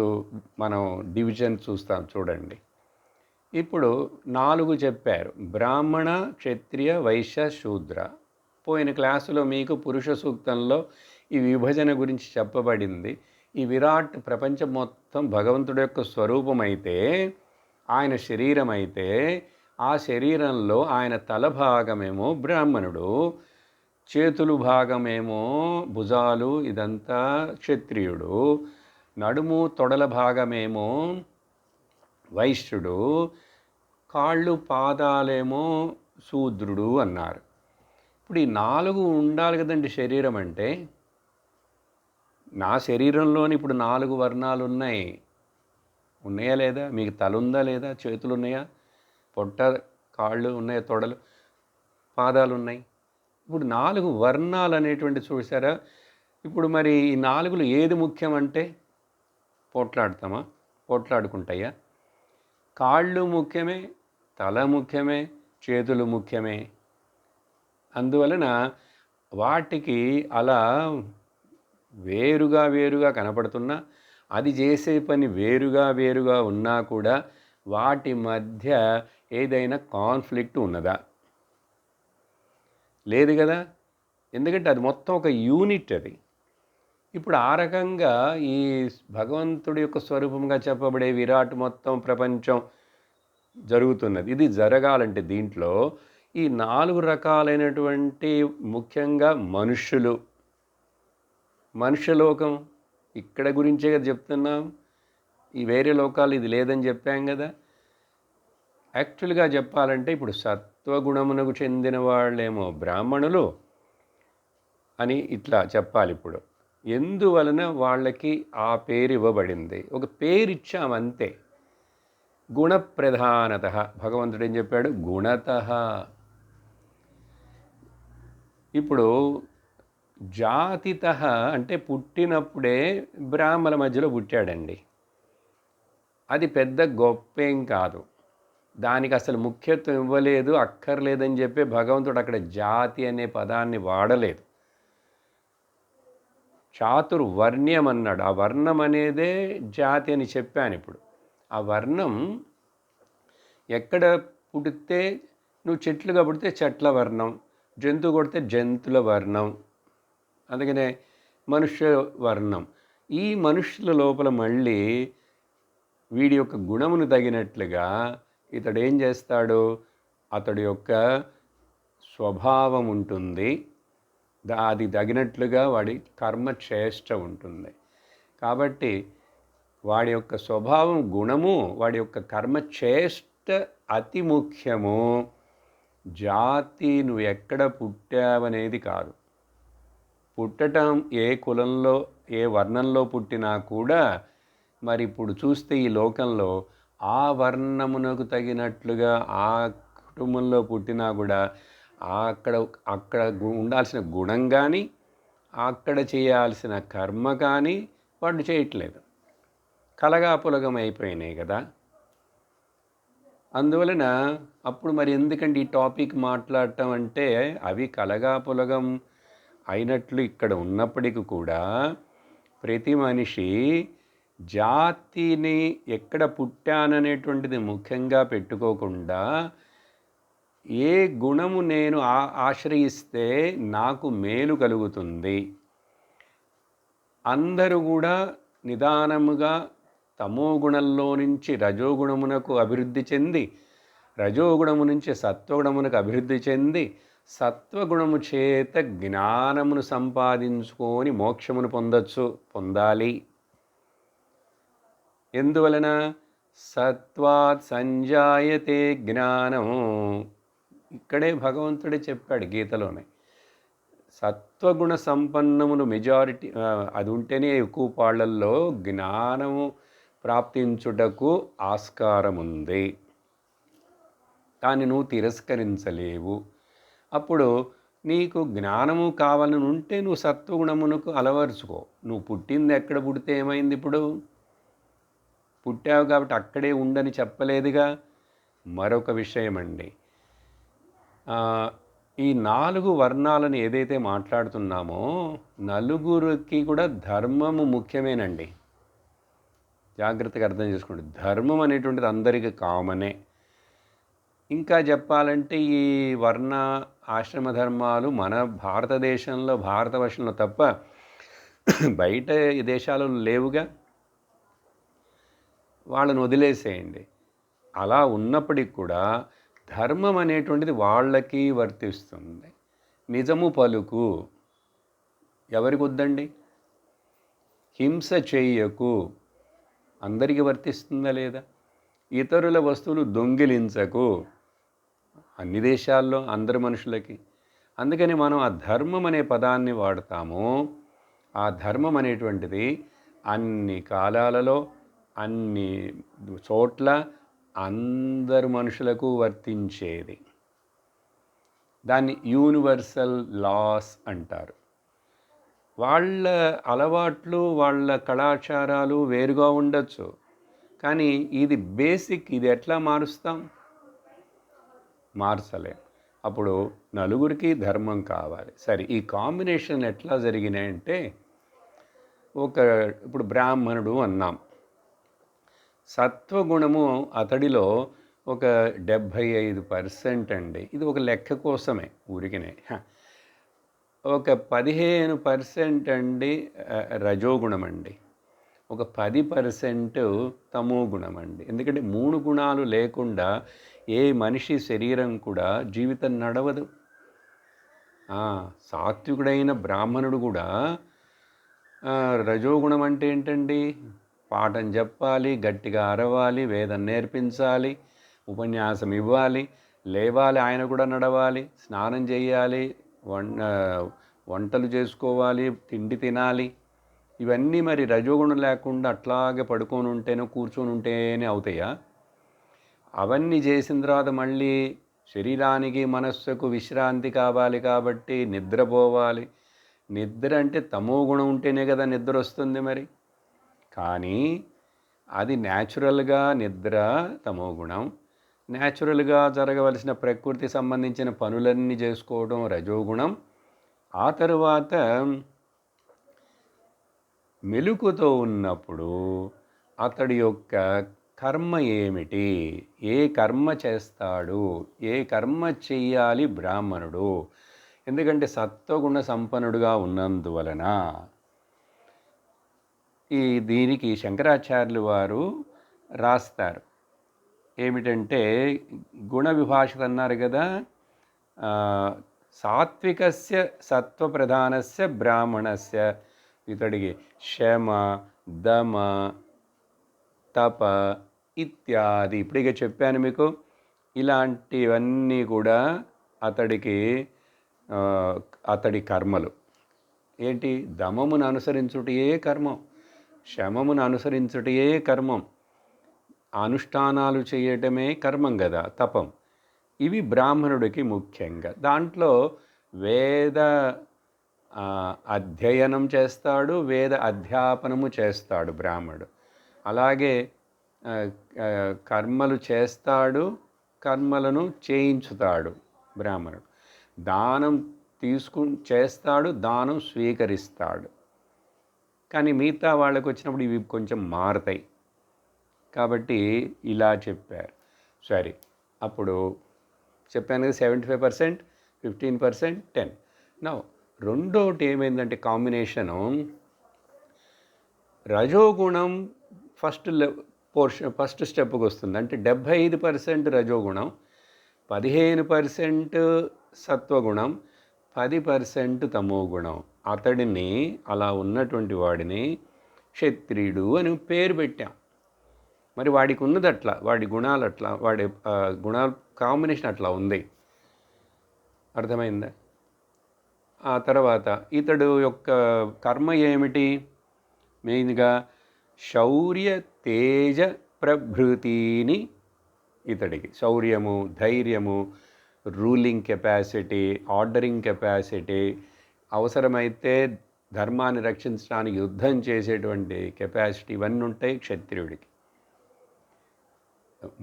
మనం డివిజన్ చూస్తాం చూడండి. ఇప్పుడు 4 చెప్పారు: బ్రాహ్మణ, క్షత్రియ, వైశ్య, శూద్ర. పోయిన క్లాసులో మీకు పురుష సూక్తంలో ఈ విభజన గురించి చెప్పబడింది. ఈ విరాట్ ప్రపంచం మొత్తం భగవంతుడి యొక్క స్వరూపం అయితే, ఆయన శరీరం అయితే, ఆ శరీరంలో ఆయన తల భాగమేమో బ్రాహ్మణుడు, చేతులు భాగమేమో భుజాలు ఇదంతా క్షత్రియుడు, నడుము తొడల భాగమేమో వైశ్యుడు, కాళ్ళు పాదాలేమో శూద్రుడు అన్నారు. ఇప్పుడు ఈ 4 ఉండాలి కదండి శరీరం అంటే. నా శరీరంలోని ఇప్పుడు 4 వర్ణాలు ఉన్నాయా లేదా? మీకు తల ఉందా లేదా? చేతులు ఉన్నాయా? పొట్ట, కాళ్ళు ఉన్నాయా? తొడలు, పాదాలు ఉన్నాయి. ఇప్పుడు 4 వర్ణాలు అనేటువంటి చూసారా? ఇప్పుడు మరి ఈ 4లో ఏది ముఖ్యమంటే పోట్లాడతామా? పోట్లాడుకుంటాయా? కాళ్ళు ముఖ్యమే, తల ముఖ్యమే, చేతులు ముఖ్యమే. అందువలన వాటికి అలా వేరుగా కనపడుతున్నా, అది చేసే పని వేరుగా ఉన్నా కూడా వాటి మధ్య ఏదైనా కాన్ఫ్లిక్ట్ ఉన్నదా? లేదు కదా. ఎందుకంటే అది మొత్తం ఒక యూనిట్ అది. ఇప్పుడు ఆ రకంగా ఈ భగవంతుడి యొక్క స్వరూపంగా చెప్పబడే విరాట్ మొత్తం ప్రపంచం జరుగుతున్నది. ఇది జరగాలంటే దీంట్లో ఈ 4 రకాలైనటువంటి ముఖ్యంగా మనుష్యలోకం ఇక్కడ గురించే కదా చెప్తున్నాం. ఈ వేరే లోకాలు ఇది లేదని చెప్పాం కదా. యాక్చువల్గా చెప్పాలంటే ఇప్పుడు సత్వగుణమునకు చెందిన వాళ్ళేమో బ్రాహ్మణులు అని ఇట్లా చెప్పాలి. ఇప్పుడు ఎందువలన వాళ్ళకి ఆ పేరు ఇవ్వబడింది? ఒక పేరు ఇచ్చామంతే. గుణప్రధానత. భగవంతుడు ఏం చెప్పాడు? గుణతః. ఇప్పుడు జాతితః అంటే పుట్టినప్పుడే బ్రాహ్మణ మధ్యలో పుట్టాడండి. అది పెద్ద గొప్పేం కాదు. దానికి అసలు ముఖ్యత్వం ఇవ్వలేదు, అక్కర్లేదని చెప్పి భగవంతుడు అక్కడ జాతి అనే పదాన్ని వాడలేదు. చాతుర్వర్ణ్యం అన్నాడు. ఆ వర్ణం అనేదే జాతి అని చెప్పాను ఇప్పుడు. ఆ వర్ణం ఎక్కడ పుడితే, నువ్వు చెట్లుగా పుడితే చెట్ల వర్ణం, జంతువు కొడితే జంతువుల వర్ణం, అందుకనే మనుష్య వర్ణం. ఈ మనుష్యుల లోపల మళ్ళీ వీడి యొక్క గుణమును తగినట్లుగా ఇతడు ఏం చేస్తాడు, అతడి యొక్క స్వభావం ఉంటుంది, అది తగినట్లుగా వాడి కర్మచేష్ట ఉంటుంది. కాబట్టి వాడి యొక్క స్వభావం గుణము, వాడి యొక్క కర్మచేష్ట అతి ముఖ్యము. జాతి నువ్వు ఎక్కడ పుట్టావనేది కాదు. పుట్టటం ఏ కులంలో ఏ వర్ణంలో పుట్టినా కూడా మరి ఇప్పుడు చూస్తే ఈ లోకంలో ఆ వర్ణమునకు తగినట్లుగా ఆ కుటుంబంలో పుట్టినా కూడా అక్కడ అక్కడ ఉండాల్సిన గుణం కానీ అక్కడ చేయాల్సిన కర్మ కానీ వాడు చేయట్లేదు. కలగాపులగం అయిపోయినాయి కదా. అందువలన అప్పుడు మరి ఎందుకంటే ఈ టాపిక్ మాట్లాడటం అంటే అవి కలగాపులగం అయినట్లు ఇక్కడ ఉన్నప్పటికీ కూడా ప్రతి మనిషి జాతిని ఎక్కడ పుట్టాననేటువంటిది ముఖ్యంగా పెట్టుకోకుండా ఏ గుణము నేను ఆశ్రయిస్తే నాకు మేలు కలుగుతుంది. అందరూ కూడా నిదానముగా తమోగుణంలో నుంచి రజోగుణమునకు అభివృద్ధి చెంది, రజోగుణము నుంచి సత్వగుణమునకు అభివృద్ధి చెంది, సత్వగుణము చేత జ్ఞానమును సంపాదించుకొని మోక్షమును పొందాలి. ఎందువలన సత్వాత్ సంజాయతే జ్ఞానం. ఇక్కడే భగవంతుడే చెప్పాడు గీతలోనే, సత్వగుణ సంపన్నమును మెజారిటీ అది ఉంటేనే ఎక్కువ పాళ్ళల్లో జ్ఞానము ప్రాప్తించుటకు ఆస్కారం ఉంది. దాన్ని నువ్వు తిరస్కరించలేవు. అప్పుడు నీకు జ్ఞానము కావాలని ఉంటే నువ్వు సత్వగుణమునకు అలవరుచుకో. నువ్వు పుట్టింది ఎక్కడ పుడితే ఏమైంది, ఇప్పుడు పుట్టావు కాబట్టి అక్కడే ఉండని చెప్పలేదుగా. మరొక విషయం అండి, ఈ 4 వర్ణాలను ఏదైతే మాట్లాడుతున్నామో నలుగురికి కూడా ధర్మము ముఖ్యమేనండి. జాగ్రత్తగా అర్థం చేసుకోండి. ధర్మం అనేటువంటిది అందరికీ కామనే. ఇంకా చెప్పాలంటే ఈ వర్ణ ఆశ్రమ ధర్మాలు మన భారతదేశంలో భారతవర్షంలో తప్ప బయట దేశాలలో లేవుగా. వాళ్ళని వదిలేసేయండి. అలా ఉన్నప్పటికి కూడా ధర్మం అనేటువంటిది వాళ్ళకి వర్తిస్తుంది. నిజము పలుకు ఎవరికి వద్దండి. హింస చెయ్యకు అందరికీ వర్తిస్తుందా లేదా. ఇతరుల వస్తువులు దొంగిలించకు అన్ని దేశాల్లో అందరి మనుషులకి. అందుకని మనం ఆ ధర్మం అనే పదాన్ని వాడతాము. ఆ ధర్మం అనేటువంటిది అన్ని కాలాలలో అన్ని చోట్ల అందరు మనుషులకు వర్తించేది. దాన్ని యూనివర్సల్ లాస్ అంటారు. వాళ్ళ అలవాట్లు వాళ్ళ కళాచారాలు వేరుగా ఉండొచ్చు, కానీ ఇది బేసిక్. ఇది ఎట్లా మారుస్తాం? మార్చలేం. అప్పుడు నలుగురికి ధర్మం కావాలి. సరే, ఈ కాంబినేషన్ ఎట్లా జరిగినాయంటే, ఇప్పుడు బ్రాహ్మణుడు అన్నాం, సత్వగుణము అతడిలో ఒక 75% అండి. ఇది ఒక లెక్క కోసమే, ఊరికినే. ఒక 15% అండి రజోగుణం అండి. ఒక 10% తమో గుణం అండి. ఎందుకంటే 3 గుణాలు లేకుండా ఏ మనిషి శరీరం కూడా జీవితం నడవదు. సాత్వికుడైన బ్రాహ్మణుడు కూడా రజోగుణం అంటే ఏంటండి? పాఠం చెప్పాలి, గట్టిగా అరవాలి, వేదం నేర్పించాలి, ఉపన్యాసం ఇవ్వాలి, లేవాలి, ఆయన కూడా నడవాలి, స్నానం చేయాలి, వంటలు చేసుకోవాలి, తిండి తినాలి. ఇవన్నీ మరి రజోగుణం లేకుండా అట్లాగే పడుకొని ఉంటేనే కూర్చొని ఉంటేనే అవుతాయా? అవన్నీ చేసిన తర్వాత మళ్ళీ శరీరానికి మనస్సుకు విశ్రాంతి కావాలి కాబట్టి నిద్రపోవాలి. నిద్ర అంటే తమో గుణం ఉంటేనే కదా నిద్ర వస్తుంది మరి. కానీ అది న్యాచురల్గా నిద్ర తమోగుణం, న్యాచురల్గా జరగవలసిన ప్రకృతి సంబంధించిన పనులన్నీ చేసుకోవడం రజోగుణం. ఆ తరువాత మెలుకుతో ఉన్నప్పుడు అతడి యొక్క కర్మ ఏమిటి, ఏ కర్మ చేస్తాడు, ఏ కర్మ చెయ్యాలి బ్రాహ్మణుడు, ఎందుకంటే సత్వగుణ సంపన్నుడుగా ఉన్నందువలన. దీనికి శంకరాచార్యులు వారు రాస్తారు ఏమిటంటే, గుణ విభాషిత అన్నారు కదా, సాత్వికస్య సత్వప్రధానస్య బ్రాహ్మణస్య ఇతడికి శమ దమ తప ఇత్యాది, ఇప్పటికే చెప్పాను మీకు. ఇలాంటివన్నీ కూడా అతడి కర్మలు ఏంటి, దమమును అనుసరించుటయే కర్మం, శమమును అనుసరించుటయే కర్మం, అనుష్ఠానాలు చేయటమే కర్మం కదా, తపం. ఇవి బ్రాహ్మణుడికి ముఖ్యంగా. దాంట్లో వేద అధ్యయనం చేస్తాడు, వేద అధ్యాపనము చేస్తాడు బ్రాహ్మణుడు. అలాగే కర్మలు చేస్తాడు, కర్మలను చేయించుతాడు బ్రాహ్మణుడు. దానం చేస్తాడు, దానం స్వీకరిస్తాడు. కానీ మిగతా వాళ్ళకు వచ్చినప్పుడు ఇవి కొంచెం మారతాయి కాబట్టి ఇలా చెప్పారు. సరే, అప్పుడు చెప్పాను కదా 75%, 15%, 10. నా రెండోటి ఏమైందంటే కాంబినేషను, రజోగుణం ఫస్ట్ స్టెప్కి వస్తుంది. అంటే 75% రజోగుణం, 15% సత్వగుణం, 10% తమోగుణం. అతడిని, అలా ఉన్నటువంటి వాడిని క్షత్రియుడు అని పేరు పెట్టాం. మరి వాడికి ఉన్నది అట్లా, వాడి గుణాలు అట్లా, వాడి గుణాల కాంబినేషన్ అట్లా ఉంది. అర్థమైందా? ఆ తర్వాత ఇతడు యొక్క కర్మ ఏమిటి, మెయిన్గా శౌర్య తేజ ప్రభృతిని. ఇతడికి శౌర్యము, ధైర్యము, రూలింగ్ కెపాసిటీ, ఆర్డరింగ్ కెపాసిటీ, అవసరమైతే ధర్మాన్ని రక్షించడానికి యుద్ధం చేసేటువంటి కెపాసిటీ, ఇవన్నీ ఉంటాయి క్షత్రియుడికి.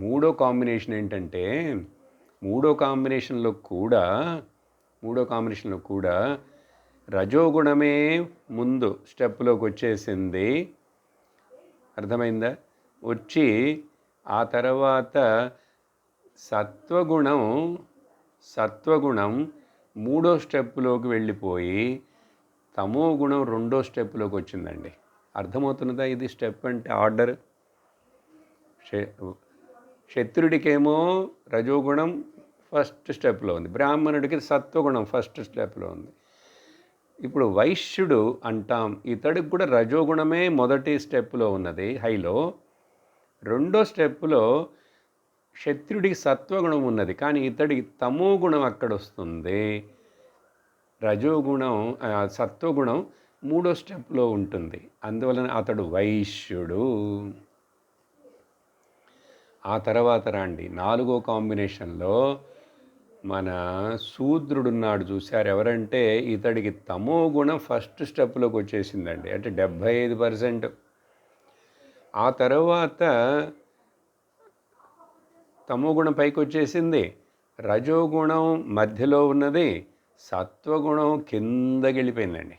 మూడో కాంబినేషన్ ఏంటంటే, మూడో కాంబినేషన్లో కూడా రజోగుణమే ముందు స్టెప్లోకి వచ్చేసింది. అర్థమైందా? వచ్చి ఆ తర్వాత సత్వగుణం మూడో స్టెప్లోకి వెళ్ళిపోయి తమోగుణం రెండో స్టెప్లోకి వచ్చిందండి. అర్థమవుతున్నదా? ఇది స్టెప్ అంటే ఆర్డర్. క్షత్రుడికేమో రజోగుణం ఫస్ట్ స్టెప్లో ఉంది, బ్రాహ్మణుడికి సత్వగుణం ఫస్ట్ స్టెప్లో ఉంది. ఇప్పుడు వైశ్యుడు అంటాం, ఇతడికి కూడా రజోగుణమే మొదటి స్టెప్లో ఉన్నది, హైలో. రెండో స్టెప్లో క్షత్రుడికి సత్వగుణం ఉన్నది, కానీ ఇతడికి తమోగుణం అక్కడ వస్తుంది. సత్వగుణం మూడో స్టెప్లో ఉంటుంది, అందువలన అతడు వైశ్యుడు. ఆ తర్వాత రండి, నాలుగో కాంబినేషన్లో మన శూద్రుడున్నాడు, చూశారు? ఎవరంటే ఇతడికి తమోగుణం ఫస్ట్ స్టెప్లోకి వచ్చేసిందండి, అంటే 75%. ఆ తర్వాత తమోగుణం పైకి వచ్చేసింది, రజోగుణం మధ్యలో ఉన్నది, సత్వగుణం కిందకి వెళ్ళిపోయిందండి.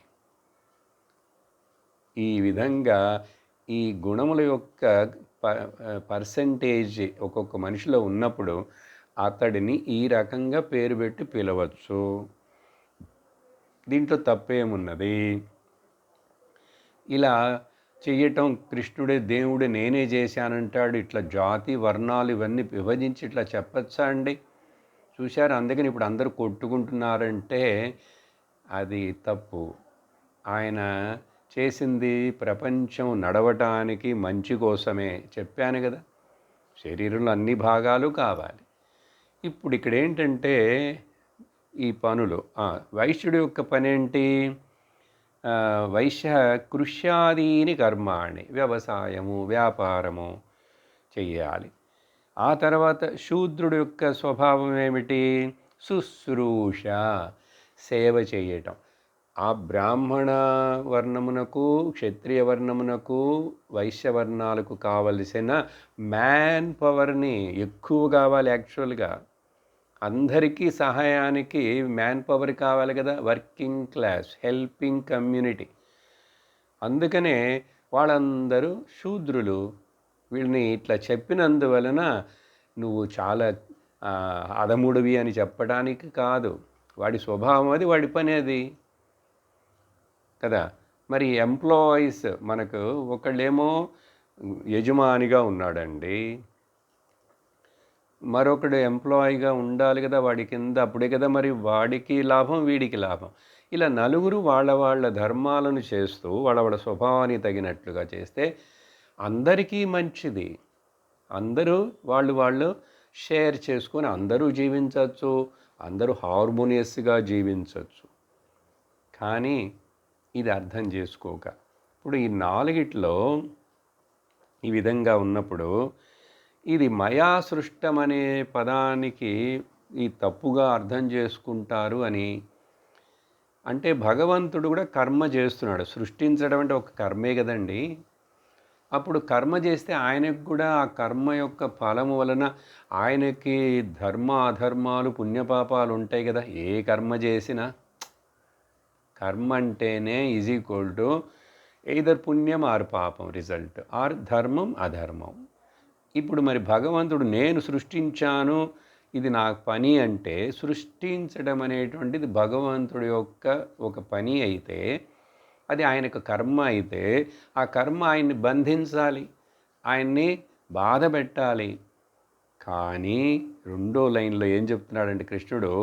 ఈ విధంగా ఈ గుణముల యొక్క పర్సంటేజ్ ఒక్కొక్క మనిషిలో ఉన్నప్పుడు అతడిని ఈ రకంగా పేరు పెట్టి పిలవచ్చు. దీంట్లో తప్పేమున్నది? ఇలా చెయ్యటం, కృష్ణుడే దేవుడే నేనే చేశానంటాడు, ఇట్లా జాతి వర్ణాలు ఇవన్నీ విభజించి ఇట్లా చెప్పచ్చా అండి? చూశారు? అందుకని ఇప్పుడు అందరూ కొట్టుకుంటున్నారంటే అది తప్పు. ఆయన చేసింది ప్రపంచం నడవటానికి మంచి కోసమే, చెప్పాను కదా. శరీరంలో అన్ని భాగాలు కావాలి. ఇప్పుడు ఇక్కడ ఏంటంటే ఈ పనులు, వైశ్యుడి యొక్క పనేంటి? వైశ్య కృష్యాదీని కర్మాణి, వ్యవసాయము, వ్యాపారము చెయ్యాలి. ఆ తర్వాత శూద్రుడి యొక్క స్వభావం ఏమిటి? శుశ్రూష, సేవ చేయటం. ఆ బ్రాహ్మణ వర్ణమునకు, క్షత్రియ వర్ణమునకు, వైశ్య వర్ణాలకు కావలసిన మ్యాన్ పవర్ని ఎక్కువ కావాలి. యాక్చువల్గా అందరికీ సహాయానికి మ్యాన్ పవర్ కావాలి కదా, వర్కింగ్ క్లాస్, హెల్పింగ్ కమ్యూనిటీ. అందుకనే వాళ్ళందరూ శూద్రులు. వీళ్ళని ఇట్లా చెప్పినందువలన నువ్వు చాలా అధముడివి అని చెప్పడానికి కాదు, వాడి స్వభావం అది, వాడి పని అది కదా. మరి ఎంప్లాయీస్ మనకు ఒకళ్ళేమో యజమానిగా ఉన్నాడండి, మరొకడు ఎంప్లాయీగా ఉండాలి కదా వాడి కింద, అప్పుడే కదా మరి వాడికి లాభం, వీడికి లాభం. ఇలా నలుగురు వాళ్ళ వాళ్ళ ధర్మాలను చేస్తూ వాళ్ళ వాళ్ళ స్వభావానికి తగినట్లుగా చేస్తే అందరికీ మంచిది. అందరూ వాళ్ళు షేర్ చేసుకొని అందరూ జీవించవచ్చు, అందరూ హార్మోనియస్గా జీవించవచ్చు. కానీ ఇది అర్థం చేసుకోక ఇప్పుడు ఈ నాలుగిట్లో ఈ విధంగా ఉన్నప్పుడు ఇది మయా సృష్టం అనే పదానికి ఈ తప్పుగా అర్థం చేసుకుంటారు అని. అంటే భగవంతుడు కూడా కర్మ చేస్తున్నాడు. సృష్టించడం అంటే ఒక కర్మే కదండి. అప్పుడు కర్మ చేస్తే ఆయనకు కూడా ఆ కర్మ యొక్క ఫలము వలన ఆయనకి ధర్మ అధర్మాలు పుణ్యపాపాలు ఉంటాయి కదా. ఏ కర్మ చేసినా కర్మ అంటేనే ఈజ్ ఈక్వల్ టు ఎయిదర్ పుణ్యం ఆర్ పాపం రిజల్ట్, ఆర్ ధర్మం అధర్మం. ఇప్పుడు మరి భగవంతుడు నేను సృష్టించాను, ఇది నా పని అంటే, సృష్టించడం అనేటువంటిది భగవంతుడి యొక్క ఒక పని అయితే, అది ఆయనకు కర్మ అయితే, ఆ కర్మ ఆయన్ని బంధించాలి, ఆయన్ని బాధ పెట్టాలి. కానీ రెండో లైన్లో ఏం చెప్తున్నాడంటే కృష్ణుడు,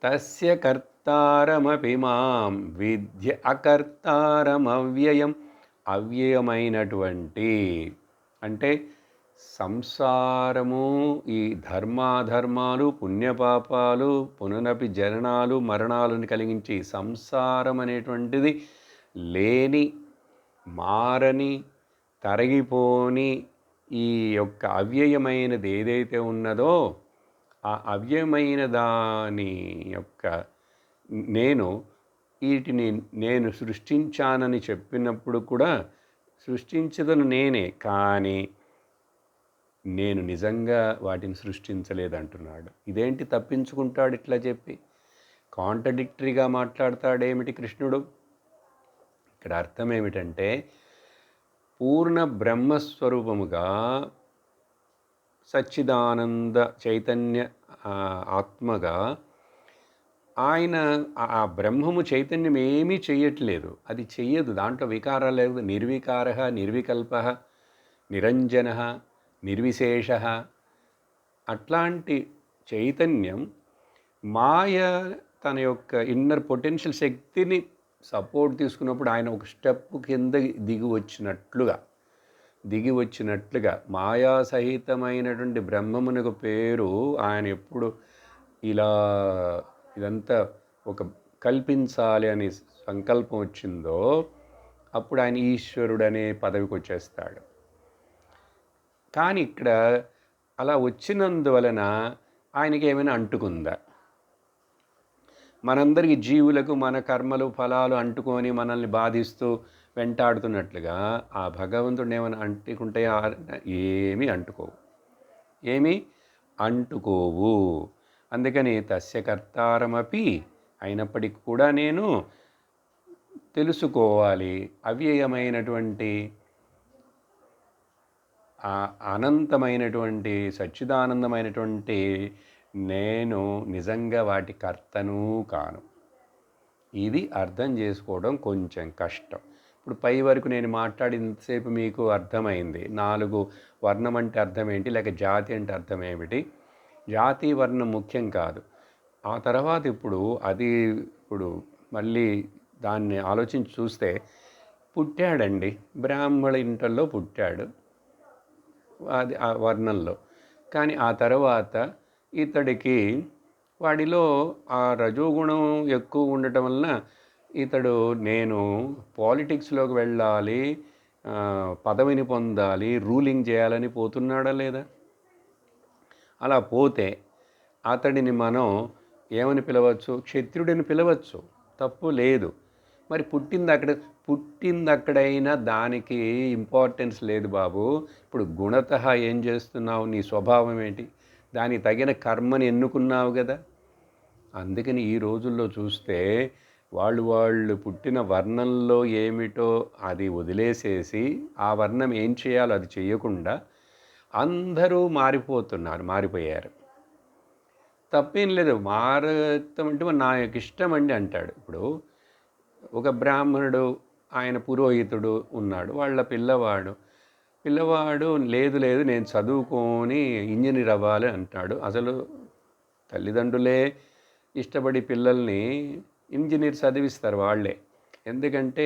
తస్య కర్తారమపి మాం విద్య అకర్తారమవ్యయం. అవ్యయమైనటువంటి అంటే సంసారము, ఈ ధర్మాధర్మాలు పుణ్యపాపాలు పుననపి జననాలు మరణాలను కలిగించి సంసారం అనేటువంటిది లేని, మారని, తరగిపోని ఈ యొక్క అవ్యయమైనది ఏదైతే ఉన్నదో, ఆ అవ్యయమైన దాని యొక్క వీటిని నేను సృష్టించానని చెప్పినప్పుడు కూడా సృష్టించదను నేనే, కానీ నేను నిజంగా వాటిని సృష్టించలేదంటున్నాడు. ఇదేంటి తప్పించుకుంటాడు ఇట్లా చెప్పి? కాంట్రడిక్టరీగా మాట్లాడతాడేమిటి కృష్ణుడు? ఇక్కడ అర్థం ఏమిటంటే, పూర్ణ బ్రహ్మస్వరూపముగా సచ్చిదానంద చైతన్య ఆత్మగా ఆయన ఆ బ్రహ్మము చైతన్యం ఏమీ చెయ్యట్లేదు, అది చెయ్యదు, దాంట్లో వికారాలు లేదు. నిర్వికార, నిర్వికల్ప, నిరంజన, నిర్విశేష. అట్లాంటి చైతన్యం మాయ తన యొక్క ఇన్నర్ పొటెన్షియల్ శక్తిని సపోర్ట్ తీసుకున్నప్పుడు ఆయన ఒక స్టెప్ కింద దిగి వచ్చినట్లుగా మాయా సహితమైనటువంటి బ్రహ్మమునకు పేరు. ఆయన ఎప్పుడు ఇదంతా ఒక కల్పించాలి అని సంకల్పం వచ్చిందో అప్పుడు ఆయన ఈశ్వరుడు అనే పదవికి వచ్చేస్తాడు. కానీ ఇక్కడ అలా వచ్చినందువలన ఆయనకి ఏమైనా అంటుకుందా? మనందరికీ జీవులకు మన కర్మలు ఫలాలు అంటుకొని మనల్ని బాధిస్తూ వెంటాడుతున్నట్లుగా ఆ భగవంతుడిని ఏమైనా అంటుకుంటాయా? ఏమీ అంటుకోవు. అందుకని తస్య కర్తారమపి, అయినప్పటికీ కూడా నేను తెలుసుకోవాలి, అవ్యయమైనటువంటి అనంతమైనటువంటి సచ్చిదానందమైనటువంటి నేను నిజంగా వాటి కర్తను కాను. ఇది అర్థం చేసుకోవడం కొంచెం కష్టం. ఇప్పుడు పై వరకు నేను మాట్లాడినంతసేపు మీకు అర్థమైంది. 4 వర్ణం అంటే అర్థం ఏంటి, లేక జాతి అంటే అర్థం ఏమిటి. జాతి వర్ణం ముఖ్యం కాదు. ఆ తర్వాత ఇప్పుడు మళ్ళీ దాన్ని ఆలోచించి చూస్తే, పుట్టాడండి, బ్రాహ్మణ ఇంటల్లో పుట్టాడు, అది ఆ వర్ణంలో. కానీ ఆ తర్వాత ఇతడికి వాడిలో ఆ రజోగుణం ఎక్కువ ఉండటం వలన ఇతడు నేను పాలిటిక్స్లోకి వెళ్ళాలి, పదవిని పొందాలి, రూలింగ్ చేయాలని పోతున్నాడా లేదా? అలా పోతే అతడిని మనం ఏమని పిలవచ్చు? క్షత్రియుడిని పిలవచ్చు. తప్పు లేదు. మరి పుట్టిందక్కడైనా దానికి ఇంపార్టెన్స్ లేదు బాబు. ఇప్పుడు గుణతః ఏం చేస్తున్నావు, నీ స్వభావం ఏంటి, దానికి తగిన కర్మని ఎన్నుకున్నావు కదా. అందుకని ఈ రోజుల్లో చూస్తే వాళ్ళు పుట్టిన వర్ణంలో ఏమిటో అది వదిలేసేసి ఆ వర్ణం ఏం చేయాలో అది చేయకుండా అందరూ మారిపోయారు. తప్పేం లేదు, మారతం అంటే నాకు ఇష్టం అండి అంటాడు. ఇప్పుడు ఒక బ్రాహ్మణుడు, ఆయన పురోహితుడు ఉన్నాడు, వాళ్ళ పిల్లవాడు లేదు నేను చదువుకొని ఇంజనీర్ అవ్వాలి అంటాడు. అసలు తల్లిదండ్రులే ఇష్టపడి పిల్లల్ని ఇంజనీర్ చదివిస్తారు వాళ్ళే. ఎందుకంటే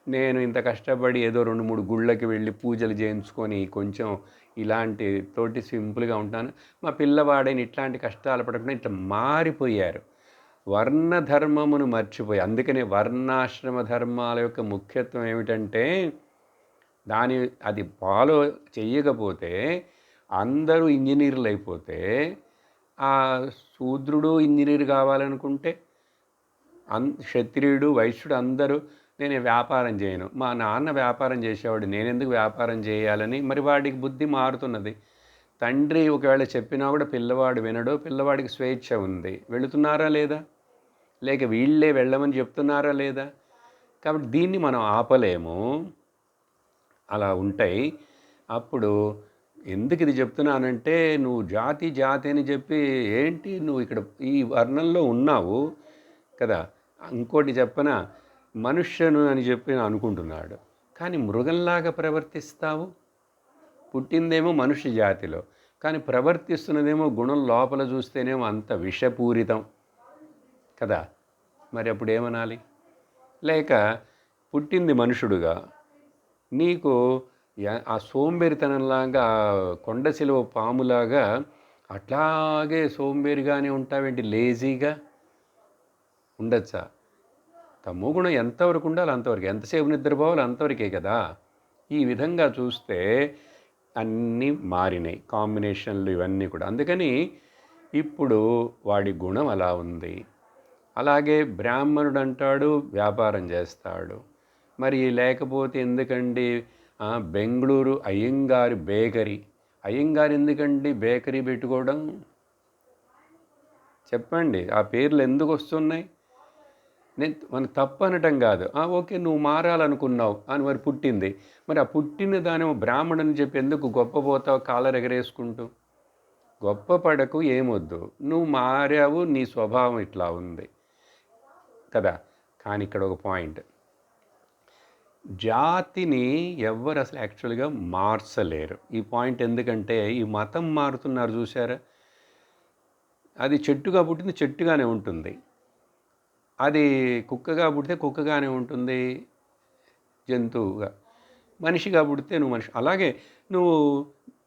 నేను ఇంత కష్టపడి ఏదో 2-3 గుళ్ళకి వెళ్ళి పూజలు చేయించుకొని కొంచెం ఇలాంటి తోటి సింపుల్గా ఉంటాను, మా పిల్లవాడైన ఇట్లాంటి కష్టాలు పడకుండా ఇట్లా మారిపోయారు. వర్ణధర్మమును మర్చిపోయి, అందుకనే వర్ణాశ్రమ ధర్మాల యొక్క ముఖ్యత్వం ఏమిటంటే అది ఫాలో చెయ్యకపోతే అందరూ ఇంజనీర్లు అయిపోతే ఆ శూద్రుడు ఇంజనీర్ కావాలనుకుంటే క్షత్రియుడు వైశ్యుడు అందరూ నేను వ్యాపారం చేయను, మా నాన్న వ్యాపారం చేసేవాడు, నేనెందుకు వ్యాపారం చేయాలని మరి వాడికి బుద్ధి మారుతున్నది. తండ్రి ఒకవేళ చెప్పినా కూడా పిల్లవాడు వినడు, పిల్లవాడికి స్వేచ్ఛ ఉంది, వెళుతున్నారా లేదా, లేక వీళ్ళే వెళ్ళమని చెప్తున్నారా లేదా. కాబట్టి దీన్ని మనం ఆపలేము, అలా ఉంటాయి. అప్పుడు ఎందుకు ఇది చెప్తున్నానంటే, నువ్వు జాతి అని చెప్పి ఏంటి నువ్వు ఇక్కడ ఈ వర్ణంలో ఉన్నావు కదా. ఇంకోటి చెప్పనా, మనుష్యను అని చెప్పి అనుకుంటున్నాడు, కానీ మృగంలాగా ప్రవర్తిస్తావు. పుట్టిందేమో మనుష్య జాతిలో, కానీ ప్రవర్తిస్తున్నదేమో గుణం లోపల చూస్తేనేమో అంత విషపూరితం కదా. మరి అప్పుడు ఏమనాలి. లేక పుట్టింది మనుషుడుగా, నీకు ఆ సోంబేరితనంలాగా కొండ సిలువ పాములాగా అట్లాగే సోంబేరిగానే ఉంటావేంటి, లేజీగా ఉండొచ్చా. తమో గుణం ఎంతవరకు ఉండాలి అంతవరకు, ఎంతసేపు నిద్రపోవాలి అంతవరకే కదా. ఈ విధంగా చూస్తే అన్నీ మారినాయి, కాంబినేషన్లు ఇవన్నీ కూడా. అందుకని ఇప్పుడు వాడి గుణం అలా ఉంది. అలాగే బ్రాహ్మణుడు అంటాడు వ్యాపారం చేస్తాడు, మరి లేకపోతే ఎందుకండి బెంగళూరు అయ్యంగారి బేకరీ, అయ్యంగారు ఎందుకండి బేకరీ పెట్టుకోవడం చెప్పండి, ఆ పేర్లు ఎందుకు వస్తున్నాయి. మనకు తప్పు అనటం కాదు, ఓకే నువ్వు మారాలనుకున్నావు అని మరి పుట్టింది, మరి ఆ పుట్టిన దానేమో బ్రాహ్మణుని చెప్పి ఎందుకు గొప్ప పోతావు కాలర్ ఎగరేసుకుంటూ. గొప్ప పడకు, ఏమొద్దు, నువ్వు మారావు, నీ స్వభావం ఇట్లా ఉంది కదా. కానీ ఇక్కడ ఒక పాయింట్, జాతిని ఎవ్వరు అసలు యాక్చువల్గా మార్చలేరు. ఈ పాయింట్ ఎందుకంటే ఈ మతం మారుతున్నారు చూసారా, అది చెట్టుగా పుట్టింది చెట్టుగానే ఉంటుంది, అది కుక్కగా పుడితే కుక్కగానే ఉంటుంది జంతువుగా, మనిషిగా పుడితే నువ్వు మనిషి. అలాగే నువ్వు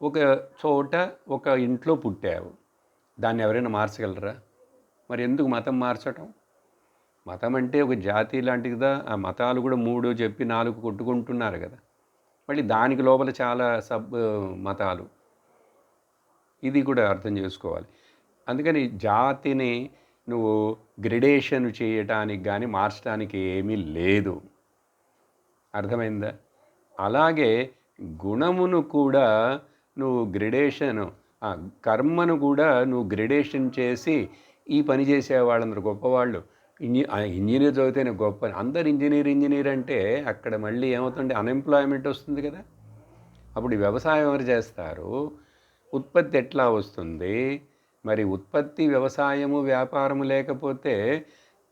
ఒక చోట ఒక ఇంట్లో పుట్టావు, దాన్ని ఎవరైనా మార్చగలరా. మరి ఎందుకు మతం మార్చటం. మతం అంటే ఒక జాతి లాంటిది కదా. ఆ మతాలు కూడా 3 చెప్పి 4 కొట్టుకుంటున్నారు కదా. మళ్ళీ దానికి లోపల చాలా మతాలు, ఇది కూడా అర్థం చేసుకోవాలి. అందుకని జాతిని నువ్వు గ్రెడేషన్ చేయటానికి కానీ మార్చడానికి ఏమీ లేదు, అర్థమైందా. అలాగే గుణమును కూడా నువ్వు కర్మను కూడా నువ్వు గ్రెడేషన్ చేసి ఈ పని చేసేవాళ్ళందరూ గొప్పవాళ్ళు, ఇంజనీర్ చదివితేనే గొప్ప, అందరు ఇంజనీర్ అంటే అక్కడ మళ్ళీ ఏమవుతుంది, అన్ఎంప్లాయ్మెంట్ వస్తుంది కదా. అప్పుడు వ్యవసాయం ఎవరు చేస్తారు, ఉత్పత్తి ఎట్లా వస్తుంది. మరి ఉత్పత్తి, వ్యవసాయము, వ్యాపారము లేకపోతే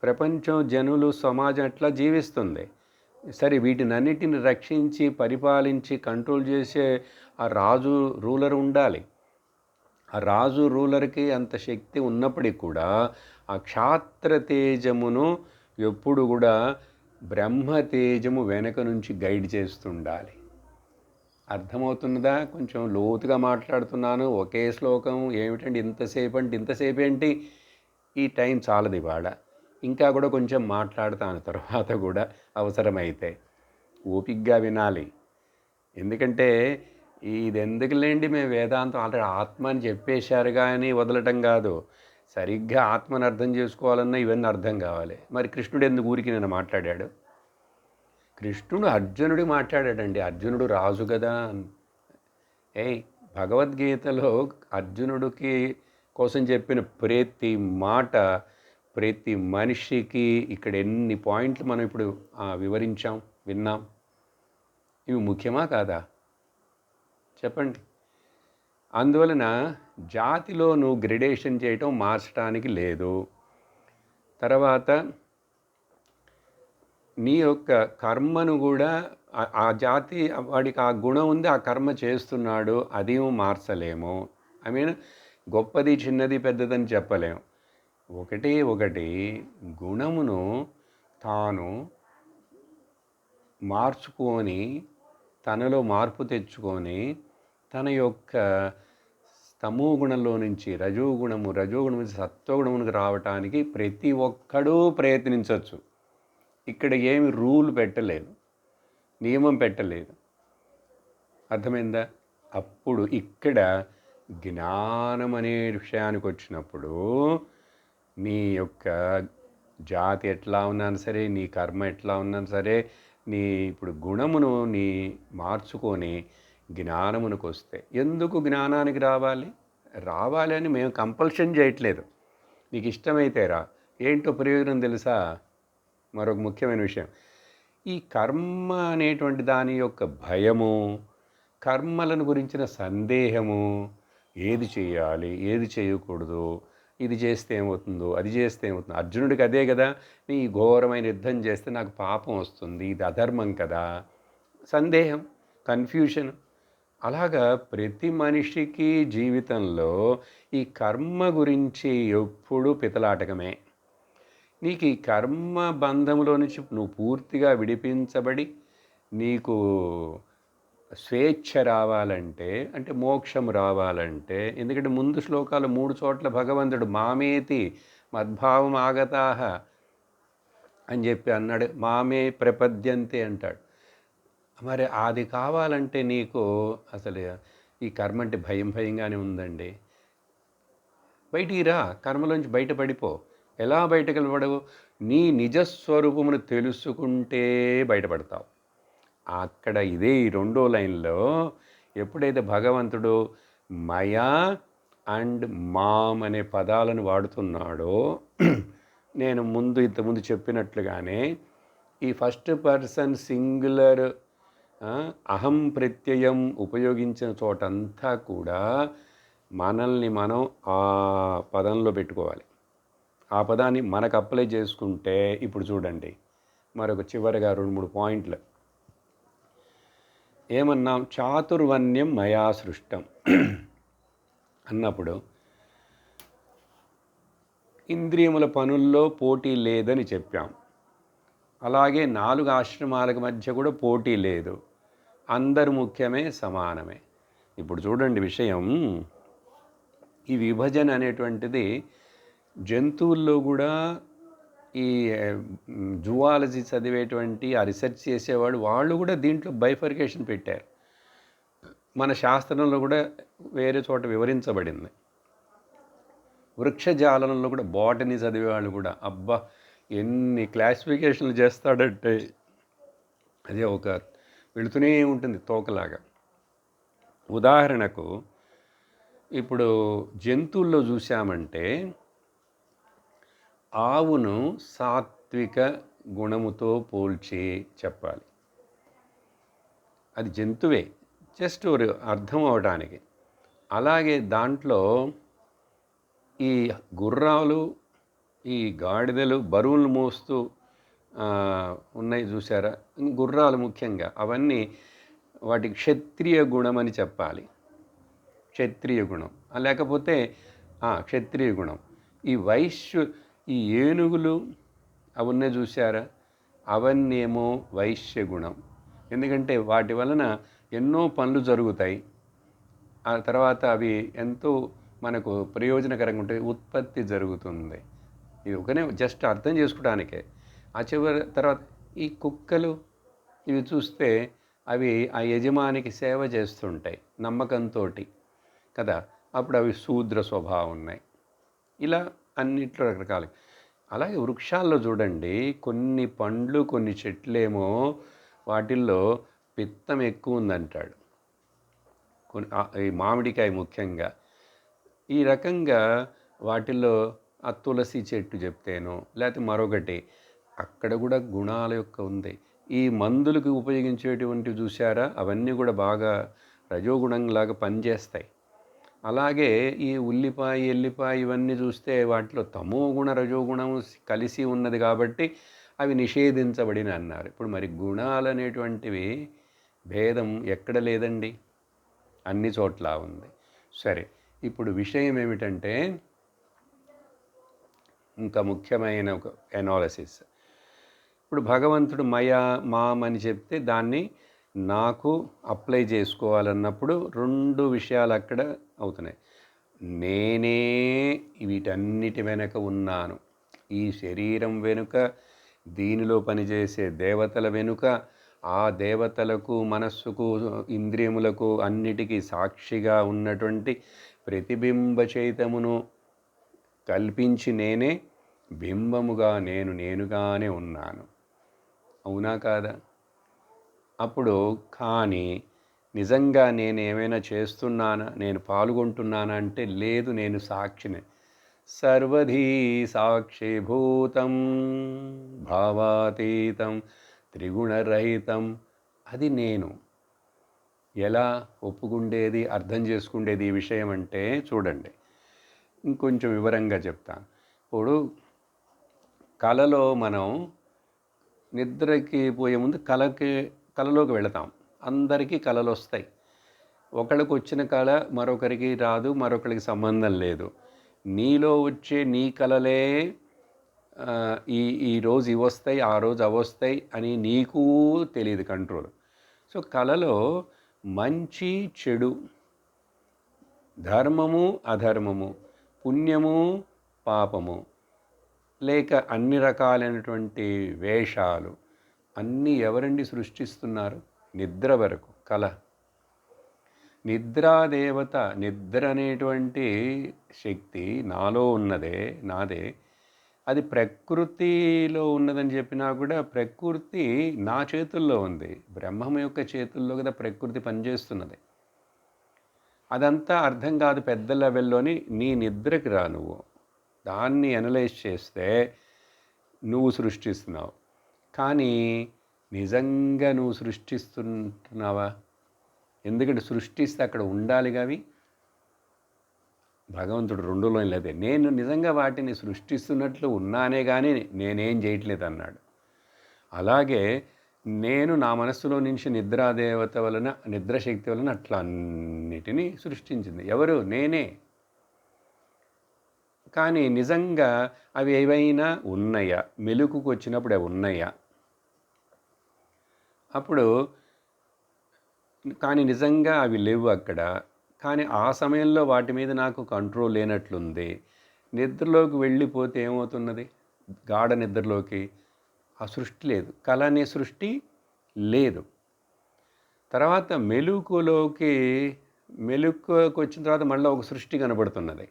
ప్రపంచం, జనులు, సమాజం ఎట్లా జీవిస్తుంది. సరే వీటినన్నిటిని రక్షించి పరిపాలించి కంట్రోల్ చేసే ఆ రూలర్ ఉండాలి. ఆ రూలర్కి అంత శక్తి ఉన్నప్పటికీ కూడా ఆ క్షాత్ర తేజమును ఎప్పుడు కూడా బ్రహ్మతేజము వెనక నుంచి గైడ్ చేస్తుండాలి. అర్థమవుతున్నదా. కొంచెం లోతుగా మాట్లాడుతున్నాను, ఒకే శ్లోకం ఏమిటండి ఇంతసేపు ఏంటి, ఈ టైం చాలదు ఇవాళ, ఇంకా కూడా కొంచెం మాట్లాడతాను తర్వాత కూడా అవసరమైతే. ఓపికగా వినాలి, ఎందుకంటే ఇది ఎందుకులేండి మేము వేదాంతం ఆల్రెడీ ఆత్మ అని చెప్పేశారు కానీ వదలటం కాదు. సరిగ్గా ఆత్మను అర్థం చేసుకోవాలన్నా ఇవన్నీ అర్థం కావాలి. మరి కృష్ణుడు ఎందుకు ఊరికి నేను మాట్లాడాడు? కృష్ణుడు అర్జునుడికి మాట్లాడాడండి. అర్జునుడు రాజు కదా. ఏయ్, భగవద్గీతలో అర్జునుడికి కోసం చెప్పిన ప్రతి మాట, ప్రతి మనిషికి ఇక్కడ ఎన్ని పాయింట్లు మనం ఇప్పుడు వివరించాం, విన్నాం. ఇవి ముఖ్యమా కాదా? చెప్పండి. అందువలన జాతిలో నువ్వు గ్రెడేషన్ చేయటం, మార్చడానికి లేదు. తర్వాత నీ యొక్క కర్మను కూడా ఆ జాతి వాడికి ఆ గుణం ఉంది, ఆ కర్మ చేస్తున్నాడు, అది మార్చలేము. ఐ మీన్ గొప్పది చిన్నది పెద్దదని చెప్పలేము. ఒకటి గుణమును తాను మార్చుకొని, తనలో మార్పు తెచ్చుకొని, తన యొక్క తమో గుణంలో నుంచి రజోగుణం నుంచి సత్వగుణమునికి రావటానికి ప్రతి ఒక్కడూ ప్రయత్నించవచ్చు. ఇక్కడ ఏమి రూల్ పెట్టలేదు, నియమం పెట్టలేదు. అర్థమైందా? అప్పుడు ఇక్కడ జ్ఞానం అనే విషయానికి వచ్చినప్పుడు నీ యొక్క జాతి ఎట్లా ఉన్నాను సరే, నీ కర్మ ఎట్లా ఉన్నాను సరే, నీ ఇప్పుడు గుణమును నీ మార్చుకొని జ్ఞానమునికి వస్తే, ఎందుకు జ్ఞానానికి రావాలి అని మేము కంపల్షన్ చేయట్లేదు. నీకు ఇష్టమైతే రా. ఏంటో ప్రయోజనం తెలుసా? మరొక ముఖ్యమైన విషయం, ఈ కర్మ అనేటువంటి దాని యొక్క భయము, కర్మలను గురించిన సందేహము, ఏది చేయాలి, ఏది చేయకూడదు, ఇది చేస్తే ఏమవుతుందో, అది చేస్తే ఏమవుతుందో. అర్జునుడికి అదే కదా, నీ ఘోరమైన యుద్ధం చేస్తే నాకు పాపం వస్తుంది, ఇది అధర్మం కదా, సందేహం, కన్ఫ్యూషన్. అలాగా ప్రతి మనిషికి జీవితంలో ఈ కర్మ గురించి ఎప్పుడూ పితలాటకమే. నీకు ఈ కర్మ బంధంలో నుంచి నువ్వు పూర్తిగా విడిపించబడి నీకు స్వేచ్ఛ రావాలంటే, అంటే మోక్షం రావాలంటే, ఎందుకంటే ముందు శ్లోకాలు 3 చోట్ల భగవంతుడు మామేతి మద్భావం ఆగతాహ అని చెప్పి అన్నాడు. మామే ప్రపద్యంతే అంటాడు. మరి అది కావాలంటే నీకు అసలు ఈ కర్మ అంటే భయంగానే ఉందండి. బయటికి రా, కర్మలోంచి బయటపడిపో. ఎలా బయటకు వెళ్ళబడవు? నీ నిజస్వరూపమును తెలుసుకుంటే బయటపడతావు. అక్కడ ఇదే ఈ 2వ లైన్లో ఎప్పుడైతే భగవంతుడు మయా అండ్ మామ్ అనే పదాలను వాడుతున్నాడో, నేను ఇంతకుముందు చెప్పినట్లుగానే ఈ ఫస్ట్ పర్సన్ సింగులర్ అహం ప్రత్యయం ఉపయోగించిన చోటంతా కూడా మనల్ని మనం ఆ పదంలో పెట్టుకోవాలి. ఆ పదాన్ని మనకు అప్లై చేసుకుంటే, ఇప్పుడు చూడండి మరొక చివరిగా 2-3 పాయింట్లు ఏమన్నాం? చాతుర్వర్ణ్యం మయా సృష్టం అన్నప్పుడు ఇంద్రియముల పనుల్లో పోటీ లేదని చెప్పాం. అలాగే 4 ఆశ్రమాలకు మధ్య కూడా పోటీ లేదు, అందరు ముఖ్యమే, సమానమే. ఇప్పుడు చూడండి విషయం, ఈ విభజన అనేటువంటిది జంతువుల్లో కూడా ఈ జువాలజీ చదివేటువంటి ఆ రీసెర్చ్ చేసేవాడు వాళ్ళు కూడా దీంట్లో బైఫర్కేషన్ పెట్టారు. మన శాస్త్రంలో కూడా వేరే చోట వివరించబడింది. వృక్షజాలంలో కూడా బాటనీ చదివేవాళ్ళు కూడా అబ్బా ఎన్ని క్లాసిఫికేషన్లు చేస్తాడంటే, అదే ఒక వెళుతూనే ఉంటుంది తోకలాగా. ఉదాహరణకు ఇప్పుడు జంతువుల్లో చూసామంటే ఆవును సాత్విక గుణముతో పోల్చి చెప్పాలి. అది జంతువే, జస్ట్ అర్థం అవడానికి. అలాగే దాంట్లో ఈ గుర్రాలు, ఈ గాడిదలు బరువులు మోస్తూ ఉన్నాయి చూసారా, గుర్రాలు ముఖ్యంగా, అవన్నీ వాటికి క్షత్రియ గుణం అని చెప్పాలి. క్షత్రియ గుణం లేకపోతే క్షత్రియ గుణం. ఈ ఏనుగులు అవి ఉన్నాయి చూసారా, అవన్నీ ఏమో వైశ్య గుణం. ఎందుకంటే వాటి వలన ఎన్నో పనులు జరుగుతాయి, ఆ తర్వాత అవి ఎంతో మనకు ప్రయోజనకరంగా ఉంటాయి, ఉత్పత్తి జరుగుతుంది. ఇది ఒకనే జస్ట్ అర్థం చేసుకోవడానికే. ఆ తర్వాత ఈ కుక్కలు ఇవి చూస్తే అవి ఆ యజమానికి సేవ చేస్తుంటాయి నమ్మకంతో కదా, అప్పుడు అవి శూద్ర స్వభావం ఉన్నాయి. ఇలా అన్నిట్లో రకరకాలు. అలాగే వృక్షాల్లో చూడండి, కొన్ని పండ్లు కొన్ని చెట్లేమో వాటిల్లో పిత్తం ఎక్కువ ఉందంటాడు. ఈ మామిడికాయ ముఖ్యంగా. ఈ రకంగా వాటిల్లో ఆ తులసి చెట్టు చెప్తేనో లేకపోతే మరొకటి అక్కడ కూడా గుణాల యొక్క ఉంది. ఈ మందులకు ఉపయోగించేటువంటివి చూసారా, అవన్నీ కూడా బాగా రజోగుణంలాగా పనిచేస్తాయి. అలాగే ఈ ఉల్లిపాయ ఎల్లిపాయ ఇవన్నీ చూస్తే వాటిలో తమో గుణ రజోగుణం కలిసి ఉన్నది కాబట్టి అవి నిషేధించబడిన అన్నారు. ఇప్పుడు మరి గుణాలు అనేటువంటివి భేదం ఎక్కడ లేదండి, అన్ని చోట్ల ఉంది. సరే, ఇప్పుడు విషయం ఏమిటంటే ఇంకా ముఖ్యమైన ఒక ఎనాలిసిస్. ఇప్పుడు భగవంతుడు మయా మాం అని చెప్తే దాన్ని నాకు అప్లై చేసుకోవాలన్నప్పుడు రెండు విషయాలు అక్కడ అవుతున్నాయి. నేనే వీటన్నిటి వెనుక ఉన్నాను. ఈ శరీరం వెనుక, దీనిలో పనిచేసే దేవతల వెనుక, ఆ దేవతలకు మనస్సుకు ఇంద్రియములకు అన్నిటికీ సాక్షిగా ఉన్నటువంటి ప్రతిబింబ చైతమును కల్పించి నేనే బింబముగా నేనుగానే ఉన్నాను. అవునా కాదా? అప్పుడు కానీ నిజంగా నేను ఏమైనా చేస్తున్నానా, నేను పాల్గొంటున్నానా అంటే లేదు, నేను సాక్షిని. సర్వధీ సాక్షిభూతం భావాతీతం త్రిగుణరహితం. అది నేను. ఎలా ఒప్పుకుండేది, అర్థం చేసుకుండేది ఈ విషయం అంటే చూడండి, ఇంకొంచెం వివరంగా చెప్తాను. ఇప్పుడు కలలో మనం నిద్రకి పోయే ముందు కలలోకి వెళతాం. అందరికీ కలలు వస్తాయి. ఒకళ్ళకి వచ్చిన కళ మరొకరికి రాదు, మరొకరికి సంబంధం లేదు. నీలో వచ్చే నీ కలలే ఈరోజు ఇవి వస్తాయి, ఆ రోజు అవి వస్తాయి అని నీకు తెలియదు కంట్రోల్. సో కలలో మంచి చెడు, ధర్మము అధర్మము, పుణ్యము పాపము, లేక అన్ని రకాలైనటువంటి వేషాలు అన్నీ ఎవరండి సృష్టిస్తున్నారు? నిద్ర వరకు కళ. నిద్రాదేవత, నిద్ర అనేటువంటి శక్తి నాలో ఉన్నదే, నాదే. అది ప్రకృతిలో ఉన్నదని చెప్పినా కూడా ప్రకృతి నా చేతుల్లో ఉంది. బ్రహ్మం యొక్క చేతుల్లో కదా ప్రకృతి పనిచేస్తున్నది. అదంతా అర్థం కాదు పెద్ద లెవెల్లోని. నీ నిద్రకి రా, నువ్వు దాన్ని అనలైజ్ చేస్తే నువ్వు సృష్టిస్తున్నావు. కానీ నిజంగా నువ్వు సృష్టిస్తున్నావా? ఎందుకంటే సృష్టిస్తే అక్కడ ఉండాలిగా అవి. భగవంతుడు రెండులో లేదే, నేను నిజంగా వాటిని సృష్టిస్తున్నట్లు ఉన్నానే కానీ నేనేం చేయట్లేదు అన్నాడు. అలాగే నేను నా మనస్సులో నుంచి నిద్రాదేవత వలన, నిద్రశక్తి వలన అట్లా అన్నిటినీ సృష్టించింది ఎవరు? నేనే. కానీ నిజంగా అవి ఏవైనా ఉన్నాయా? మెలుకుకు వచ్చినప్పుడు అవి ఉన్నాయా? అప్పుడు కానీ నిజంగా అవి లేవు అక్కడ. కానీ ఆ సమయంలో వాటి మీద నాకు కంట్రోల్ లేనట్లుంది. నిద్రలోకి వెళ్ళిపోతే ఏమవుతున్నది? గాఢ నిద్రలోకి ఆ సృష్టి లేదు, కళ అనే సృష్టి లేదు. తర్వాత మెలుకులోకి వచ్చిన తర్వాత మళ్ళీ ఒక సృష్టి కనబడుతున్నది.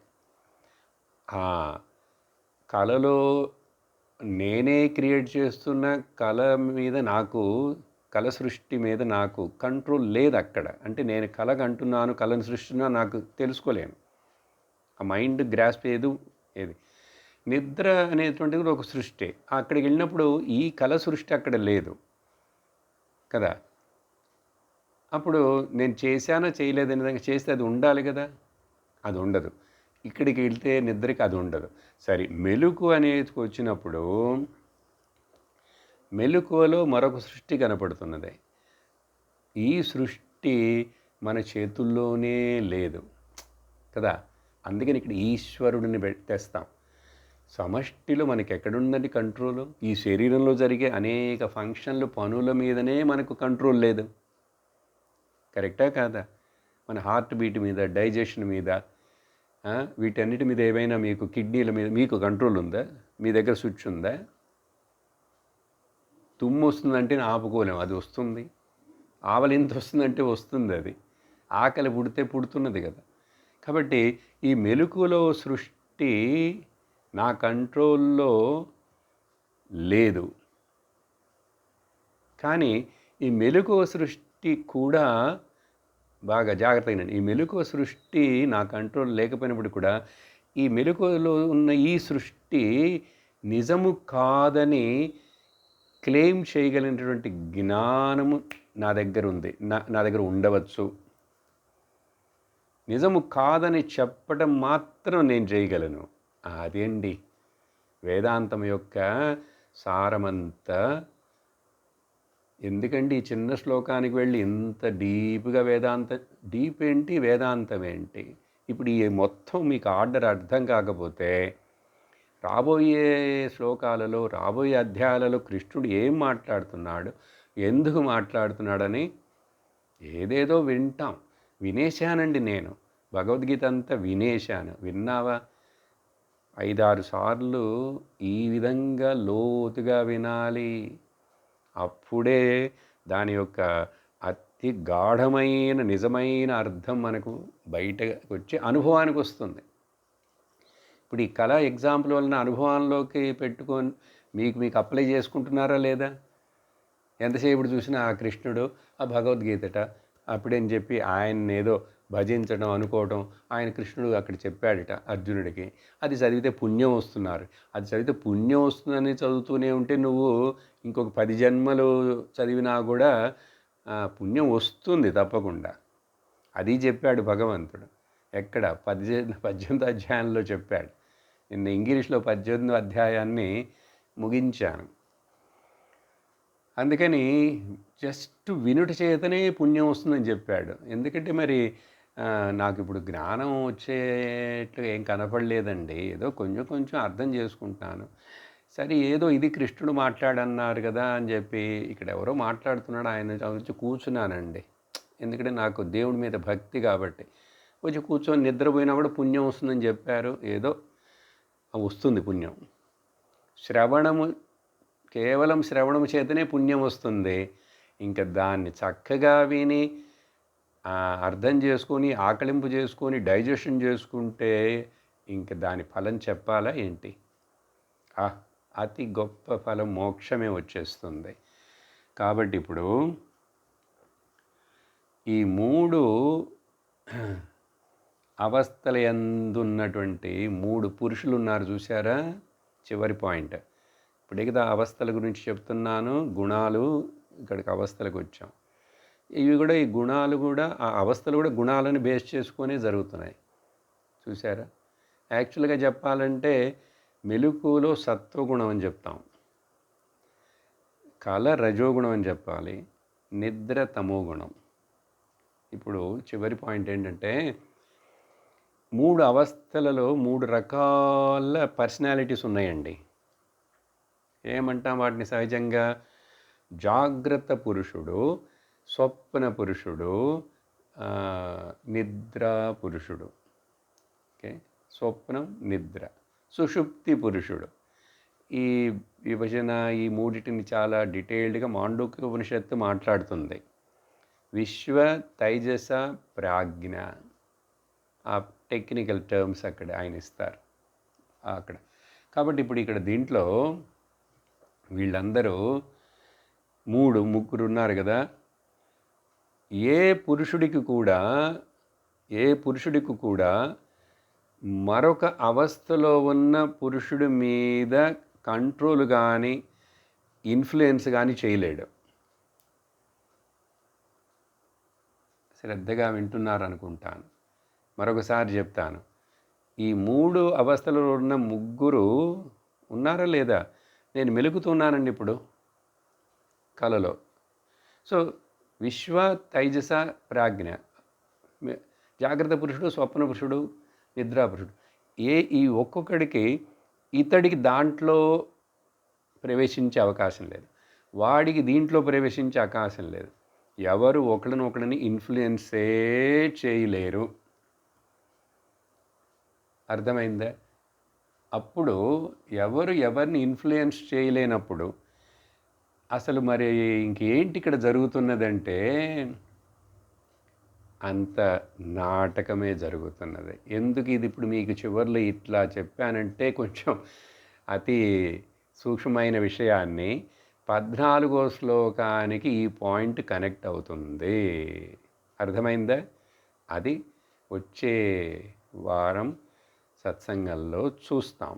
కళలో నేనే క్రియేట్ చేస్తున్న కళ మీద నాకు, కళ సృష్టి మీద నాకు కంట్రోల్ లేదు అక్కడ. అంటే నేను కళ అంటున్నాను, కళను సృష్టిస్తున్నా నాకు తెలుసుకోలేను. ఆ మైండ్ గ్రాస్ప్ ఏది నిద్ర అనేటువంటిది ఒక సృష్టి. అక్కడికి వెళ్ళినప్పుడు ఈ కళ సృష్టి అక్కడ లేదు కదా. అప్పుడు నేను చేశానా చేయలేదని విధంగా చేస్తే అది ఉండాలి కదా, అది ఉండదు. ఇక్కడికి వెళ్తే నిద్రకి అది ఉండదు. సరే, మెలుకు అనేది వచ్చినప్పుడు మెలుకువలో మరొక సృష్టి కనపడుతున్నది. ఈ సృష్టి మన చేతుల్లోనే లేదు కదా. అందుకని ఇక్కడ ఈశ్వరుడిని తెస్తాం. సమష్టిలో మనకి ఎక్కడుందండి కంట్రోలు? ఈ శరీరంలో జరిగే అనేక ఫంక్షన్లు, పనుల మీదనే మనకు కంట్రోల్ లేదు. కరెక్టా కాదా? మన హార్ట్ బీట్ మీద, డైజెషన్ మీద, వీటన్నిటి మీద ఏవైనా మీకు కిడ్నీల మీద మీకు కంట్రోల్ ఉందా? మీ దగ్గర స్విచ్ ఉందా? తుమ్ము వస్తుందంటే ఆపుకోలేము, అది వస్తుంది. ఆవలింత వస్తుందంటే వస్తుంది, అది ఆకలి పుడితే పుడుతున్నది కదా. కాబట్టి ఈ మెలకువలో సృష్టి నా కంట్రోల్లో లేదు. కానీ ఈ మెలకువ సృష్టి కూడా బాగా జాగ్రత్తగా వినండి. ఈ మెలకువ సృష్టి నా కంట్రోల్ లేకపోయినప్పుడు కూడా ఈ మెలకువలో ఉన్న ఈ సృష్టి నిజము కాదని క్లెయిమ్ చేయగలిగినటువంటి జ్ఞానము నా దగ్గర ఉంది, నా దగ్గర ఉండవచ్చు. నిజము కాదని చెప్పడం మాత్రం నేను చేయగలను. అదేండి వేదాంతం యొక్క సారమంతా. ఎందుకండి ఈ చిన్న శ్లోకానికి వెళ్ళి ఇంత డీప్గా డీప్ ఏంటి, వేదాంతం ఏంటి? ఇప్పుడు ఈ మొత్తం మీకు ఆర్డర్ అర్థం కాకపోతే రాబోయే శ్లోకాలలో, రాబోయే అధ్యాయాలలో కృష్ణుడు ఏం మాట్లాడుతున్నాడు, ఎందుకు మాట్లాడుతున్నాడని ఏదేదో వింటాం. వినేశానండి, నేను భగవద్గీత అంతా వినేశాను. విన్నావా? 5-6 సార్లు ఈ విధంగా లోతుగా వినాలి. అప్పుడే దాని యొక్క అతి గాఢమైన నిజమైన అర్థం మనకు బయటకు వచ్చి అనుభవానికి వస్తుంది. ఇప్పుడు ఈ కళ ఎగ్జాంపుల్ వలన అనుభవంలోకి పెట్టుకొని మీకు అప్లై చేసుకుంటున్నారా లేదా? ఎంతసేపు చూసినా ఆ కృష్ణుడు ఆ భగవద్గీతట అప్పుడని చెప్పి ఆయన ఏదో భజించడం అనుకోవడం. ఆయన కృష్ణుడు అక్కడ చెప్పాడట అర్జునుడికి, అది చదివితే పుణ్యం వస్తున్నారు. అది చదివితే పుణ్యం వస్తుందని చదువుతూనే ఉంటే నువ్వు ఇంకొక 10 జన్మలు చదివినా కూడా పుణ్యం వస్తుంది తప్పకుండా. అది చెప్పాడు భగవంతుడు. ఎక్కడ? 18వ అధ్యాయంలో చెప్పాడు. నిన్న ఇంగ్లీష్లో 18వ అధ్యాయాన్ని ముగించాను. అందుకని జస్ట్ వినుట చేతనే పుణ్యం వస్తుందని చెప్పాడు. ఎందుకంటే మరి నాకు ఇప్పుడు జ్ఞానం వచ్చేట్లు ఏం కనపడలేదండి. ఏదో కొంచెం అర్థం చేసుకుంటున్నాను. సరే, ఏదో ఇది కృష్ణుడు మాట్లాడన్నారు కదా అని చెప్పి ఇక్కడ ఎవరో మాట్లాడుతున్నాడు, ఆయన వచ్చి కూర్చున్నానండి. ఎందుకంటే నాకు దేవుడి మీద భక్తి కాబట్టి. వచ్చి కూర్చొని నిద్రపోయినా కూడా పుణ్యం వస్తుందని చెప్పారు. ఏదో వస్తుంది పుణ్యం. కేవలం శ్రవణము చేతనే పుణ్యం వస్తుంది. ఇంకా దాన్ని చక్కగా విని అర్థం చేసుకొని ఆకలింపు చేసుకొని డైజెషన్ చేసుకుంటే ఇంక దాని ఫలం చెప్పాలా ఏంటి? అతి గొప్ప ఫలం మోక్షమే వచ్చేస్తుంది. కాబట్టి ఇప్పుడు ఈ 3 అవస్థల యందున్నటువంటి 3 పురుషులు ఉన్నారు చూసారా? చివరి పాయింట్. ఇప్పుడే కదా అవస్థల గురించి చెప్తున్నాను. గుణాలు, ఇక్కడికి అవస్థలకు వచ్చాం. ఇవి కూడా, ఈ గుణాలు కూడా, ఆ అవస్థలు కూడా గుణాలను బేస్ చేసుకొని జరుగుతున్నాయి. చూసారా? యాక్చువల్గా చెప్పాలంటే మెలకువలో సత్వగుణం అని చెప్తాం, కళ రజోగుణం అని చెప్పాలి, నిద్ర తమోగుణం. ఇప్పుడు చివరి పాయింట్ ఏంటంటే 3 అవస్థలలో 3 రకాల పర్సనాలిటీస్ ఉన్నాయండి. ఏమంటాం వాటిని సహజంగా? జాగ్రత్త పురుషుడు, స్వప్న పురుషుడు, నిద్రా పురుషుడు. ఓకే, స్వప్నం, నిద్ర, సుషుప్తి పురుషుడు. ఈ విభజన ఈ మూడిటిని చాలా డీటెయిల్డ్గా మాండూక్య ఉపనిషత్తు మాట్లాడుతుంది. విశ్వ, తైజస, ప్రాజ్ఞ, ఆ టెక్నికల్ టర్మ్స్ అక్కడ ఆయన ఇస్తారు అక్కడ. కాబట్టి ఇప్పుడు ఇక్కడ దీంట్లో వీళ్ళందరూ 3 ఉన్నారు కదా. ఏ పురుషుడికి కూడా మరొక అవస్థలో ఉన్న పురుషుడి మీద కంట్రోల్ కానీ ఇన్ఫ్లుయెన్స్ కానీ చేయలేడు. శ్రద్ధగా వింటున్నారనుకుంటాను. మరొకసారి చెప్తాను. ఈ 3 అవస్థలలో ఉన్న 3 ఉన్నారా లేదా? నేను మెలుగుతున్నానండి ఇప్పుడు కలలో. సో విశ్వ, తైజస, ప్రాజ్ఞ, జాగ్రత్త పురుషుడు, స్వప్న పురుషుడు, నిద్రా పురుషుడు. ఈ ఒక్కొక్కడికి ఇతడికి దాంట్లో ప్రవేశించే అవకాశం లేదు, వాడికి దీంట్లో ప్రవేశించే అవకాశం లేదు. ఎవరు ఒకరిని ఇన్ఫ్లుయెన్సే చేయలేరు. అర్థమైందా? అప్పుడు ఎవరిని ఇన్ఫ్లుయెన్స్ చేయలేనప్పుడు అసలు మరి ఇంకేంటి ఇక్కడ జరుగుతున్నదంటే అంత నాటకమే జరుగుతున్నది. ఎందుకు ఇది ఇప్పుడు మీకు చివర్లో ఇట్లా చెప్పానంటే కొంచెం అతి సూక్ష్మమైన విషయాన్ని 14వ శ్లోకానికి ఈ పాయింట్ కనెక్ట్ అవుతుంది. అర్థమైందా? అది వచ్చే వారం సత్సంగంలో చూస్తాం.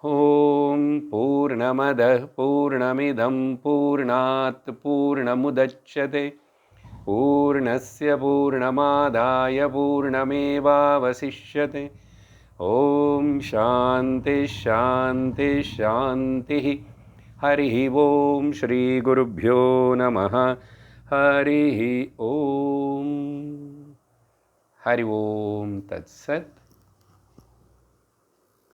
ఓం పూర్ణమదః పూర్ణమిదం పూర్ణాత్ పూర్ణముదచ్యతే పూర్ణస్య పూర్ణమాదాయ పూర్ణమేవావశిష్యతే. ఓం శాంతి శాంతి శాంతి. హరి ఓం శ్రీ గురుభ్యో నమః. హరి ఓం. హరి ఓం తత్సత్.